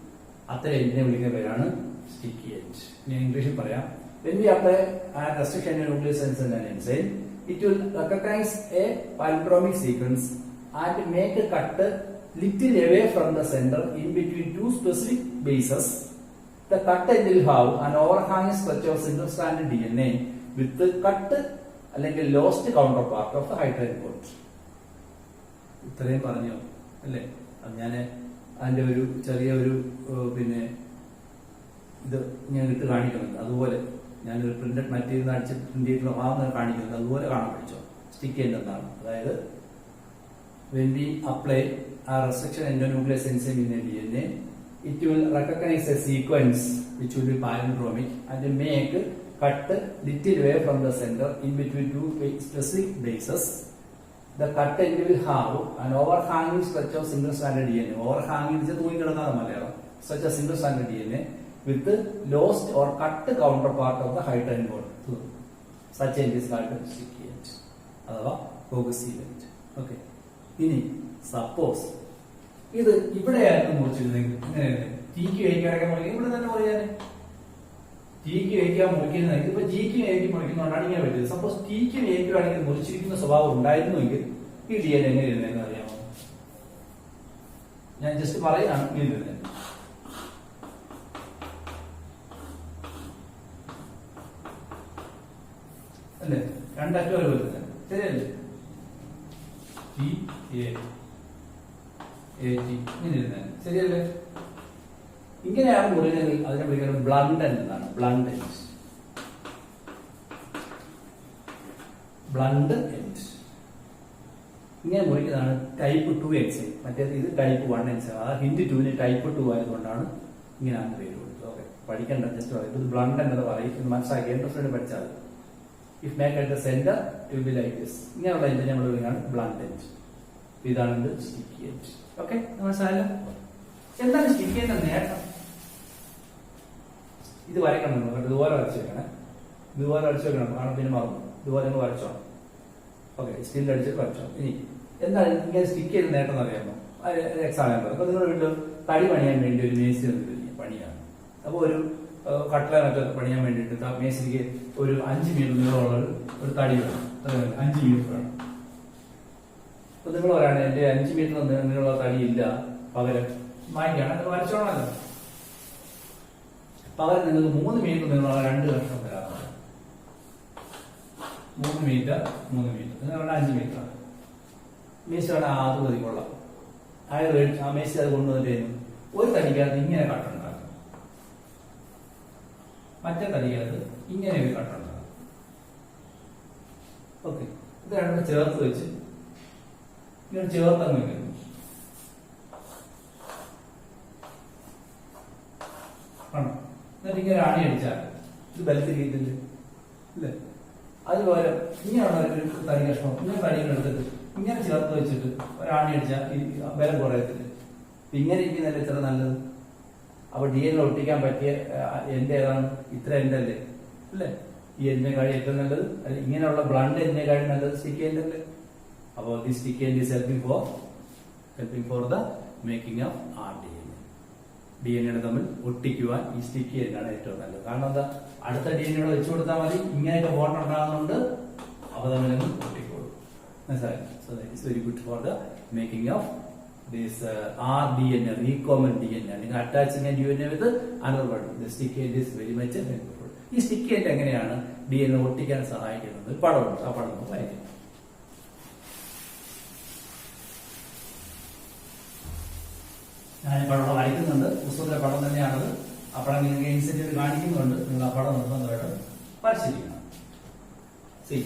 അത്തരം എൻഡിനെ വിളിക്കുന്ന പേരാണ് സ്റ്റിക്കി എൻഡ്. ഞാൻ ഇംഗ്ലീഷിൽ പറയാം. When we apply a restriction nucleus in an enzyme, it will recognize a palindromic sequence and make a cut little away from the center in between two specific bases. The cut end will have an overhanging stretch of single stranded DNA with the cut അല്ലെങ്കിൽ lost counterpart of the hydrogen bond. ഇത്രയും പറഞ്ഞു അല്ലേ? ഞാൻ അതിന്റെ ഒരു ചെറിയ ഒരു പിന്നെ ഇത് ഞാൻ ഇട്ട് കാണിക്കുന്നുണ്ട്. അതുപോലെ ഞാനൊരു പ്രിന്റഡ് മെറ്റീരിയൽ അടിച്ച് പ്രിന്റ് ചെയ്തിട്ടുള്ള ഭാഗം കാണിക്കുന്നത് അതുപോലെ കാണാൻ പഠിച്ചോ. സ്റ്റിക്ക് ചെയ്യുന്നത് എന്താണ്? അതായത് when we apply a restriction endonuclease enzyme in a DNA, it will recognize a sequence which will be palindromic and make cut little away from the center in between two specific bases. The cut end will have an overhanging stretch of single stranded DNA. Overhanging is തൂങ്ങി കിടക്കുന്ന Malayalam. Such a single stranded DNA with the lost or cut counterpart of the hydrogen bond. Such end is called sticky end അഥവാ കോഗസീവ് end. Okay, ഇനി suppose ഇത് ഇവിടെയായിരുന്നു മുറിച്ചിരുന്നെങ്കിൽ ഇങ്ങനെയല്ലേ, tick കഴിക്കാനൊക്കെ മുറിക്കുക ഇവിടെ തന്നെ മുറിയാന്. ടിക്ക് കഴിക്കാൻ മുറിക്കുന്നതെങ്കിൽ ഇപ്പൊ ജിക്ക് ഏക്ക് മുറിക്കുന്നതുകൊണ്ടാണ് ഇങ്ങനെ പറ്റിയത്. സപ്പോസ് ടിക്ക് ഏക്കുവാണെങ്കിൽ മുറിച്ചിരിക്കുന്ന സ്വഭാവം ഉണ്ടായിരുന്നുവെങ്കിൽ ഈ DNA എങ്ങനെ ഇരുന്നെന്ന് അറിയാമോ? ഞാൻ ജസ്റ്റ് പറയുകയാണ്. ഇങ്ങനെ അല്ലേ? രണ്ടറ്റം ഒരുപോലെ തന്നെ, ശരിയല്ലേ? ടി എ ടി ഇങ്ങനെ ഇരുന്നത് ശരിയല്ലേ? ഇങ്ങനെയാണ് മുറിഞ്ഞെങ്കിൽ അതിനെ വിളിക്കുന്നത് ബ്ലണ്ട് എന്നാണ്. Blunt end. ബ്ലണ്ട് എൻഡ് ഇങ്ങനെ മുറിക്കുന്നതാണ് ടൈപ്പ് 2 എൻസൈം. മറ്റേത് ഇത് ടൈപ്പ് 1 എൻസൈം. ആ ഹിന്റ് 2 ടൈപ്പ് 2 ആയതുകൊണ്ടാണ് ഇങ്ങനെയാണ് പേര് കൊടുത്തത്. ഓക്കെ, പഠിക്കേണ്ട ജസ്റ്റ് പറയും. ഇത് ബ്ലണ്ട് എന്നത് പറയും, ഇത് മനസ്സിലാക്കി ഇൻട്രസ്റ്റ് പഠിച്ചാൽ. If make at the centre it will be like this. ഇങ്ങനെയുള്ള എൻഡ് നമ്മൾ വിളിക്കുകയാണ് ബ്ലണ്ട് എൻഡ്. ഇതാണ് സ്റ്റിക്കി എൻഡ്. ഓക്കെ, മനസ്സിലായല്ലോ? എന്താണ് സ്റ്റിക്കി എൻഡ് നേട്ടം? ഇത് വരയ്ക്കണം നമ്മൾ. ഇതുപോലെ വരച്ചു വെക്കണം. ഇതുപോലെ വരച്ചു വെക്കണം, കാരണം പിന്നെ മറന്നു. ഇതുപോലെ നിങ്ങൾ വരച്ചോ. ഓക്കെ, സ്റ്റിൽ അടിച്ചിട്ട് വരച്ചോ. ഇനി എന്താണ് ഇങ്ങനെ സ്റ്റിക്ക് ചെയ്ത് നേട്ടം അറിയാമോ? എക്സാമ്പിൾ, അപ്പൊ നിങ്ങൾ വീട്ടിൽ തടി പണിയാൻ വേണ്ടി ഒരു മേസ്ത്രി പണിയാണ്. അപ്പൊ ഒരു കട്ടലൊക്കെ പണിയാൻ വേണ്ടിയിട്ട് മേസ്ത്രിക്ക് ഒരു 5 മീറ്റർ നീളമുള്ള ഒരു തടി വേണം. 5 മീറ്റർ വേണം. അപ്പൊ നിങ്ങൾ പറയാണ് എന്റെ 5 മീറ്റർ നീളമുള്ള തടി ഇല്ല, പകരം വാങ്ങിക്കാണ്, അത് വരച്ചോണല്ലോ. പകരം നിങ്ങൾക്ക് 3 മീറ്റർ നീളമുള്ള 2 കഷ്ണം തരാറുണ്ട്. 3 മീറ്റർ നിങ്ങളുടെ 5 മീറ്റർ ആണ്. മേശയുടെ അത് മതിക്കൊള്ളാം. ആ മേശ അത് കൊണ്ടുവന്നിട്ട് ഒരു തടിക്കകത്ത് ഇങ്ങനെ കട്ടുണ്ടാക്കും, മറ്റേ തടിക്കകത്ത് ഇങ്ങനെ ഒരു കട്ടുണ്ടാക്കും. ഓക്കെ, ഇത് രണ്ടും ചേർത്ത് വെച്ച് ഇങ്ങനെ ചേർത്തങ്ങ് വെക്കുന്നു. ആണോ? എന്നിട്ട് ഇങ്ങനെ അണി അടിച്ചാൽ ഇത് ബലത്തിൽ ചെയ്തില്ല അല്ലേ? അതുപോലെ ഇങ്ങനെയുള്ള ഒരു തടി കഷ്ണം ഇങ്ങനെ തടികളെടുത്തിട്ട് ഇങ്ങനെ ചേർത്ത് വെച്ചിട്ട് ഒരാണി അടിച്ചാൽ ബലം കുറയത്തില്ല. ഇങ്ങനെ ഇരിക്കുന്നതല്ലേ ഇത്ര നല്ലത്? അപ്പൊ DNA ഒട്ടിക്കാൻ പറ്റിയ എന്റെ ഏതാണ്? ഇത്ര എന്റെ അല്ലേ? അല്ലേ? ഈ എന്റെ കാര്യം ഏറ്റവും നല്ലത് ഇങ്ങനെയുള്ള ബ്ലണ്ട് എന്റെ കാര്യം നല്ലത് സ്റ്റിക്കി എൻഡ് അല്ലേ? അപ്പോൾ the sticky end is helping for the making of DNA തമ്മിൽ ഒട്ടിക്കുവാൻ ഈ സ്റ്റിക്കി എൻഡാണ് ഏറ്റവും നല്ലത്. കാരണം എന്താ? അടുത്ത DNA വെച്ചു കൊടുത്താൽ മതി, ഇങ്ങനെയൊക്കെ ബോണ്ട് ഉണ്ടാകുന്നുണ്ട്, അപ്പൊ തമ്മിലൊന്നും ഒട്ടിക്കോളും. മനസ്സിലായി? So that is very good for the making of this rDNA, recombinant DNA. നിങ്ങൾ attaching DNA with another one. The sticky end is very much helpful. ഈ സ്റ്റിക്കി എൻഡ് എങ്ങനെയാണ് DNA ഒട്ടിക്കാൻ സഹായിക്കുന്നത്? പടമുണ്ട്, ആ പടം നമുക്ക് വായിക്കാം. ഞാൻ പടം വരയ്ക്കുന്നുണ്ട്, പുസ്തകത്തിലെ പടം തന്നെയാണത്. ആ പടം നിങ്ങൾക്ക് ഇൻസെന്റീവ് കാണിക്കുന്നുണ്ട്. നിങ്ങൾ ആ പടം നിർബന്ധമായിട്ട് പരിശീലിക്കണം. സി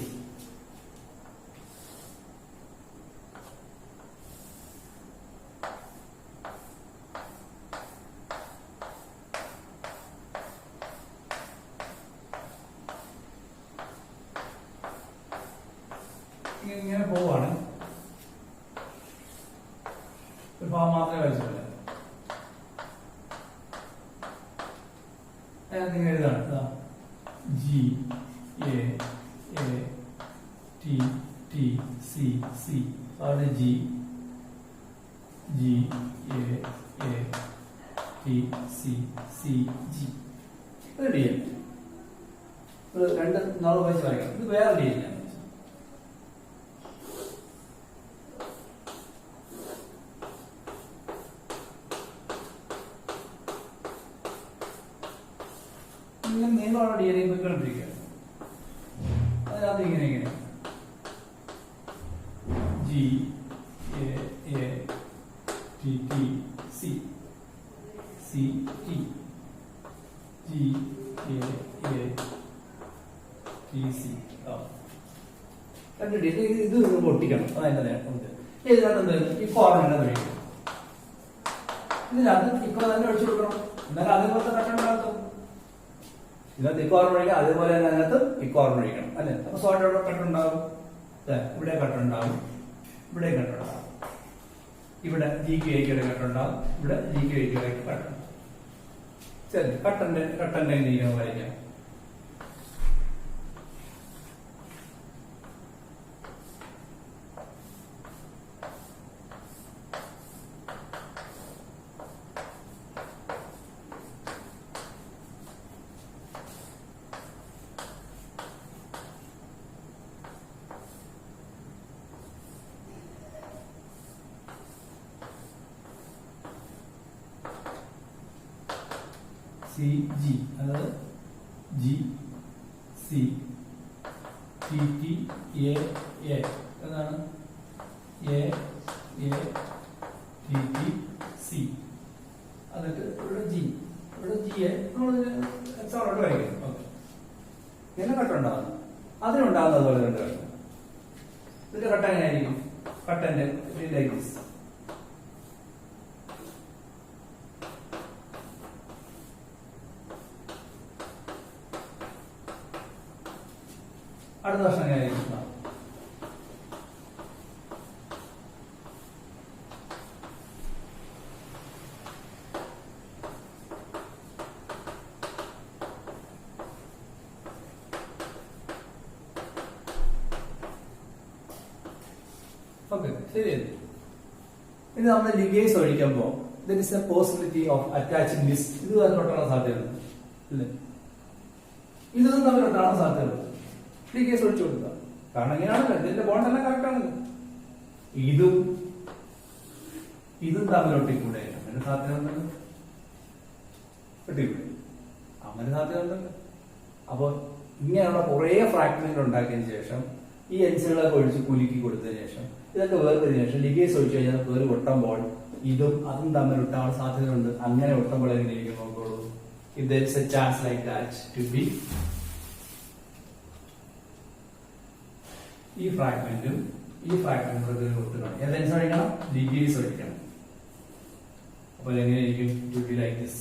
ഇങ്ങനെ പോവാണ്. ഒരു ഭാഗം മാത്രമേ വരച്ചില്ല. നിങ്ങൾ എഴുതാണ് G A T T C C. അവിടെ G A T C C G. ഒരു DNA. ഒരു 2 4 വയസ്സ് വരയ്ക്കണം. ഇത് വേറെ DNA ആണ്. നീളമുള്ള DNA പോയിക്കൊണ്ടിരിക്കുക. അതിനകത്ത് ഇങ്ങനെ G A T T C C T G A T C. കണ്ടിട്ട് ഇത് ഒട്ടിക്കണം. അതെന്താ ഇതിനകത്ത് ഈ ഫോർമുല കഴിക്കും. ഇതിനകത്ത് ഇപ്പൊ തന്നെ ഒഴിച്ചു കൊടുക്കണം. എന്നാലും അതേപോലത്തെ കട്ടുണ്ടാക്കും. ഇതിനകത്ത് ഇക്കോർണർ ഒഴിക്കാം, അതേപോലെ തന്നെ അതിനകത്ത് ഇക്കോർണർ ഒഴിക്കണം അല്ലെ? അപ്പൊ സോൾട്ട് എവിടെ കട്ടുണ്ടാവും? ഇവിടെ കട്ടുണ്ടാവും, ഇവിടെ കട്ടുണ്ടാവും, ഇവിടെ GQA കട്ടുണ്ടാവും, ഇവിടെ GQA കട്ടുണ്ടാവും. ശരി, കട്ടന്റെ രീതിയിൽ വരയ്ക്കാം. CG, അതായത് G C T T A A ഏതാണ് A A T T C എന്നിട്ട് ഇവിടെ ജി ജിയെ നമ്മൾ എക്സാമ്പിൾ വരയ്ക്കും. ഓക്കെ, ഇങ്ങനെ കട്ടുണ്ടാകുന്നു. അതിനുണ്ടാകുന്നത് അതുപോലെ രണ്ട് കട്ടം. ഇതിന്റെ കട്ട എങ്ങനെയായിരിക്കും? കട്ടന്റെ ലൈക്ക് ദിസ്. അടുത്ത വർഷം എങ്ങനെയായിരിക്കും? ഓക്കെ, ശരിയല്ലേ? ഇനി നമ്മൾ ലിഗേസ് ഒഴിക്കുമ്പോൾ there is A possibility of attaching this. ഇത് തമ്മിലോട്ടാണ് സാധ്യതയുണ്ട് അല്ലേ? ഇതൊന്നും തമ്മിലോട്ടാണ് സാധ്യതയുള്ളത്. ലിഗേസ് ഒഴിച്ചു കൊടുക്കുക. കാരണം ഇങ്ങനെയാണല്ലോ, ഇതിന്റെ ബോണ്ടെല്ലാം കറക്റ്റ് ആണല്ലോ. ഇതും തമ്മിലൊട്ടിക്കൂടെ? അങ്ങനെ സാധ്യത ഉണ്ടല്ലോ. ഒട്ടിക്കൂടെ? അങ്ങനെ സാധ്യത ഉണ്ടല്ലോ. അപ്പൊ ഇങ്ങനെയുള്ള കുറെ ഫ്രാക്ചറുകൾ ഉണ്ടാക്കിയതിനു ശേഷം ഈ എൻസികളൊക്കെ ഒഴിച്ച് കുലുക്കി കൊടുത്തതിന് ശേഷം ഇതൊക്കെ വേർതിരിഞ്ഞ ശേഷം ലിഗേസ് ഒഴിച്ചു കഴിഞ്ഞാൽ വേറെ ഒട്ടുമ്പോൾ ഇതും അതും തമ്മിൽ ഒട്ടാൻ സാധ്യതയുണ്ട്. അങ്ങനെ ഒട്ടുമ്പോൾ എങ്ങനെയിരിക്കും നോക്കോളൂ. If there is a chance like that to be ഈ ഫ്രാഗ്മെന്റും ഒട്ടുകണം. ഏതെൻസ് ഒഴിക്കണം? ലിഗേസ് ഒഴിക്കണം. അപ്പോൾ എങ്ങനെയായിരിക്കും? to be like this.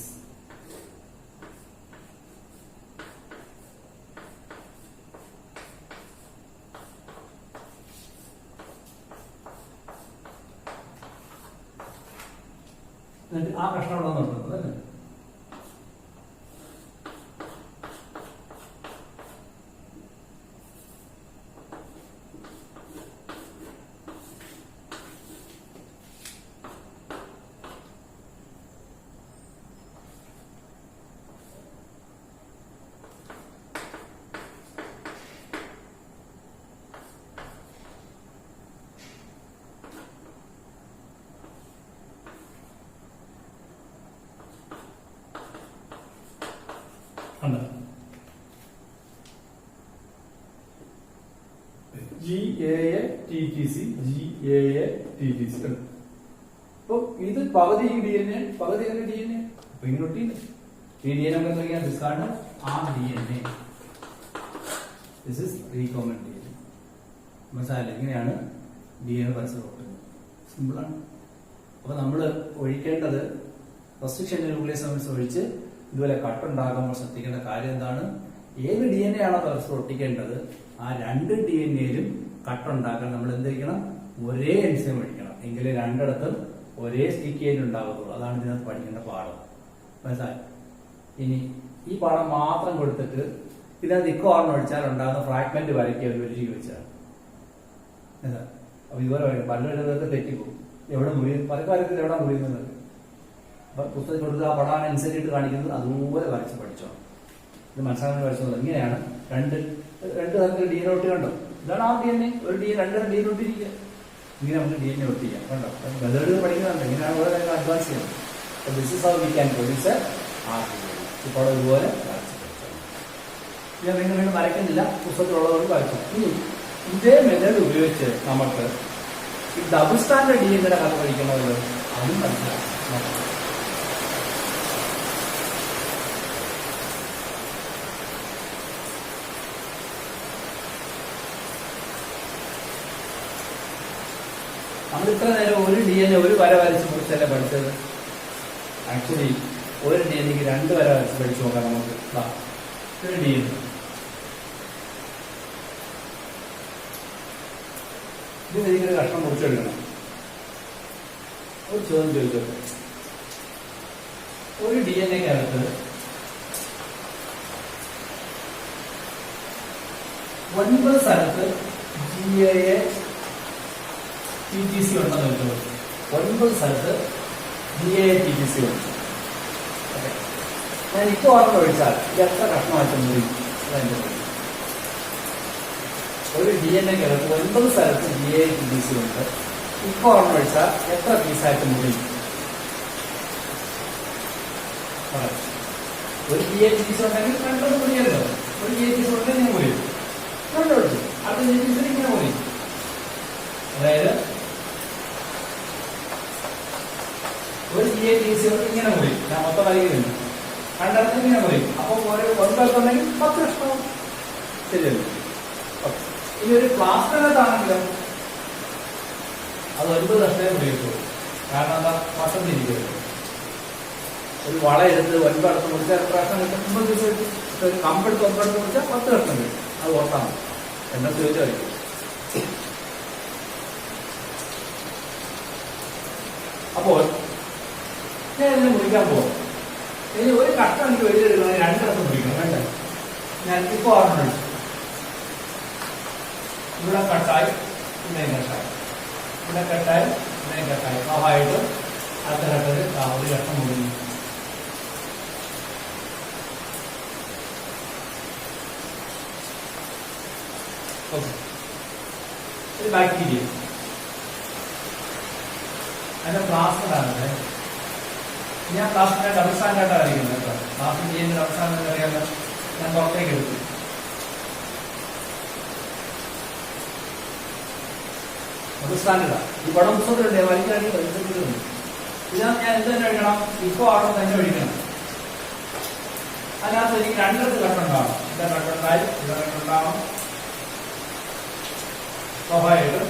എന്നിട്ട് ആ പ്രശ്നം ഇവിടെ നിർത്തുന്നത് അല്ലേ? GAA-TTC അപ്പൊ ഇത് പകുതി DNA പകുതി DNA. അപ്പൊ ഇങ്ങോട്ട് ഈ DNA നമുക്ക് എന്തൊക്കെയാണ്? ഡിസ്കാർഡ് ആ DNA. This is recombinant DNA. മനസ്സിലായില്ലേ? ഇങ്ങനെയാണ് DNA പരസ്പരം. സിമ്പിളാണ്. അപ്പൊ നമ്മൾ ഒഴിക്കേണ്ടത് റെസ്ട്രിക്ഷൻ ന്യൂക്ലിയസ് ഒഴിച്ച് ഇതുപോലെ കട്ടുണ്ടാകുമ്പോൾ ശ്രദ്ധിക്കേണ്ട കാര്യം എന്താണ്? ഏത് DNA ആണോ പരസ്പരം ഒട്ടിക്കേണ്ടത് ആ രണ്ട് DNAയിലും കട്ടുണ്ടാക്കാൻ നമ്മൾ എന്തിരിക്കണം? ഒരേ എൻസൈം ഒഴിക്കണം. എങ്കിലേ രണ്ടിടത്തും ഒരേ സ്റ്റിക്കേജ് ഉണ്ടാകത്തുള്ളൂ. അതാണ് ഇതിനകത്ത് പഠിക്കേണ്ട പാഠം. മനസ്സിലായി? ഇനി ഈ പാഠം മാത്രം കൊടുത്തിട്ട് ഇതിനകത്ത് ഇക്കോർന്ന് ഒഴിച്ചാൽ ഉണ്ടാകുന്ന ഫ്രാഗ്മെന്റ് വരയ്ക്കുക ഒരു വലിയ ചോദിച്ചാൽ അപ്പൊ ഇതുപോലെ പലരും തെറ്റിപ്പോകും. എവിടെ മുറിയും പല കാര്യത്തിൽ എവിടെ മുറിയുന്നത് പുസ്തകം കൊടുത്ത് ആ പടാൻ അനുസരിച്ചിട്ട് കാണിക്കുന്നത് അതുപോലെ വരച്ച് പഠിച്ചോ. ഇത് മനസ്സിലാക്കാൻ പഠിച്ചത് ഇങ്ങനെയാണ്. രണ്ട് തരത്തിൽ DNA ഒട്ടി കണ്ടോ? ഇതാണ് ആ DNA. ഒരു രണ്ട് DNA ഒട്ടിരിക്കുക. ഇങ്ങനെ നമുക്ക് DNA ഒട്ടിക്കാം. കണ്ടോ? മെത്തേഡ് പഠിക്കുന്നുണ്ട്. ഇങ്ങനെയാണ് ഓരോ കാര്യങ്ങൾ അഡ്വാൻസ് ചെയ്യുന്നത്. This is how we can produce ഇപ്പോൾ ഇതുപോലെ വരച്ച് പഠിച്ചോ. ഞാൻ വീണ്ടും വരയ്ക്കുന്നില്ല, പുസ്തകത്തിലുള്ളതുകൊണ്ട് വരച്ചു. ഇനി ഇതേ മെത്തേഡ് ഉപയോഗിച്ച് നമുക്ക് ഈ ഡബിൾ സ്റ്റാൻഡേർഡ് DNA കഥ പഠിക്കണമല്ലോ. അതും മനസ്സിലാക്കാം. നമ്മൾ ഇത്ര നേരം ഒരു DNA ഒരു വര വരച്ച് മുറിച്ചല്ലേ പഠിച്ചത്. ആക്ച്വലി ഒരു DNAക്ക് രണ്ട് വര വരച്ച് പഠിച്ചു നോക്കാം നമുക്ക്. ഒരു DNA ഇത് എനിക്കൊരു കഷ്ണം മുറിച്ചെടുക്കണം. ഒരു ചോദ്യം ചോദിച്ചോട്ടെ. ഒരു DNAക്കകത്ത് 9 സ്ഥലത്ത് GAA-TTC ഉണ്ടെന്ന് വെച്ചോ. 9 സ്ഥലത്ത് GAA-TTC ഉണ്ട്. ഞാൻ ഇപ്പോൾ ഓർമ്മ ഒഴിച്ചാൽ ഇത് എത്ര കഷ്ണമായിട്ട് മുറി? ഒരു DNAക്കകത്ത് 9 സ്ഥലത്ത് GAA-TTC ഉണ്ട്. ഇപ്പോൾ ഓർമ്മ ഒഴിച്ചാൽ എത്ര പീസായിട്ട് മുറി? ഒരു GAA-TTC ഉണ്ടെങ്കിൽ 2 മുറിയല്ലോ. ഒരു GAA-TTC ഉണ്ടെങ്കിൽ മുറിയും. അടുത്ത ഇങ്ങനെ മുറി, അതായത് ഒരു GATC ഇങ്ങനെ മുറി, ഞാൻ മൊത്തം വരികയുണ്ട്, രണ്ടെണ്ണത്തിന് ഇങ്ങനെ മുറി. അപ്പൊ ഒരു 9 10 കഷ്ണവും ശരിയല്ലേ. ഇനി ഒരു പ്ലാസ്റ്റിനകത്താണെങ്കിലും അത് 9 കഷ്ണമേ മുറിയത്തുള്ളൂ. കാരണം എന്താ, വശം തിരിക്കരുത്. ഒരു വള എടുത്ത് 9 അടുത്ത് മുറിച്ചാൽ എത്ര കഷ്ണം കിട്ടും? 9 ദിവസം കിട്ടും. ഒരു കമ്പെടുത്ത് 9 അടുത്ത് മുറിച്ചാൽ 10 കഷ്ണം കിട്ടും. അത് ഓർത്താൽ മതി. എന്താ ചോദിച്ചാൽ മതി. അപ്പോൾ ഞാൻ ഇതിനെ മുറിക്കാൻ പോകും. ഇനി ഒരു കഷ്ണം എനിക്ക് വെളിയിലെടുക്കണമെങ്കിൽ 2 കഷ്ണം മുറിക്കണം, വേണ്ട. ഞാൻ ഇപ്പോൾ ഓർമ്മ ഇവിടെ കട്ടായി, ഇവിടെയും കട്ടായി, ഇവിടെ കട്ടായി, ഇവിടെയും കട്ടായി. സ്വാഭാവികം അടുത്ത ഘട്ടത്തിൽ ഒരു കഷ്ണം മുറിഞ്ഞു. ഒരു ബാക്ടീരിയ അതിന്റെ പ്ലാസ്റ്റിനാണ്. ഞാൻ പ്ലാസ്റ്റിനെ ഡബിൾ സ്റ്റാൻഡായിട്ടാണ് വരയ്ക്കുന്നത് കേട്ടോ. പ്ലാസ്റ്റിക് ചെയ്യുന്ന ഡബിൾ സ്റ്റാൻഡ് അറിയാമോ, ഞാൻ പുറത്തേക്ക് എടുത്തു. ഡബിൾ സ്റ്റാൻഡാണ് ഈ പടം പുസ്തകത്തിലുണ്ട്, വരയ്ക്കാണെങ്കിൽ പരിസരത്തിലുണ്ട്. ഇതിനകത്ത് ഞാൻ എന്ത് തന്നെ കഴിക്കണം, ഇപ്പോൾ ആണോ തന്നെ കഴിക്കണം. അതിനകത്ത് എനിക്ക് 2 കഷ്ണം ഉണ്ടാവണം. ഇവിടെ കണ്ടുണ്ടായി, ഇവിടെ കണ്ടുണ്ടാവണം. സ്വാഭാവികം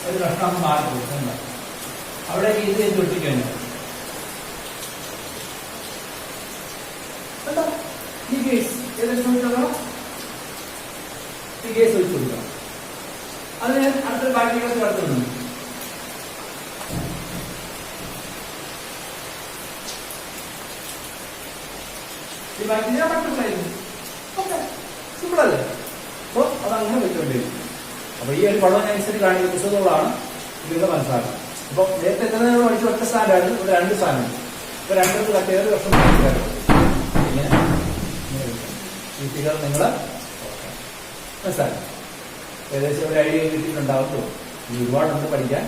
ഒരു കഷ്ണം മാറി കൊടുക്കണ്ട. അവിടെ ഇത് ഒട്ടിക്കഴിഞ്ഞു ഈ കേസ് ഏകദേശം ഈ കേസ് വെച്ച് കൊടുക്കാം. അത് ഞാൻ അടുത്ത ബാക്കിയൊക്കെ വളർത്തുന്നുണ്ട്. ഈ ബാക്ടീരിയ പറ്റുമായിരുന്നു. ഓക്കെ, സിമ്പിൾ അല്ലേ? അപ്പോൾ അതങ്ങനെ വെച്ചുകൊണ്ടിരിക്കും. അപ്പൊ ഈ ഒരു പടം ഞാൻ അനുസരിച്ച് കാണിക്കുന്ന പുസ്തകങ്ങളാണ് ഇതിലൂടെ മനസ്സിലാക്കുന്നത്. അപ്പൊ നേരത്തെ എത്ര നേരം പഠിച്ച ഒറ്റ സ്ഥാനമാണ്, ഇവിടെ 2 സ്ഥാനമാണ്. ഇപ്പൊ 2 കട്ട് ചെയ്ത് വർഷം ഇങ്ങനെ ഈ ഫിഗർ നിങ്ങൾ മനസ്സിലാക്കി ഏകദേശം ഒരു ഐഡിയ കിട്ടിയിട്ടുണ്ടാവുമല്ലോ. ഒരുപാടുണ്ട് പഠിക്കാൻ.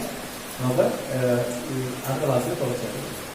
നമുക്ക് അടുത്ത ക്ലാസ്സിൽ തുടർച്ചയായിട്ട്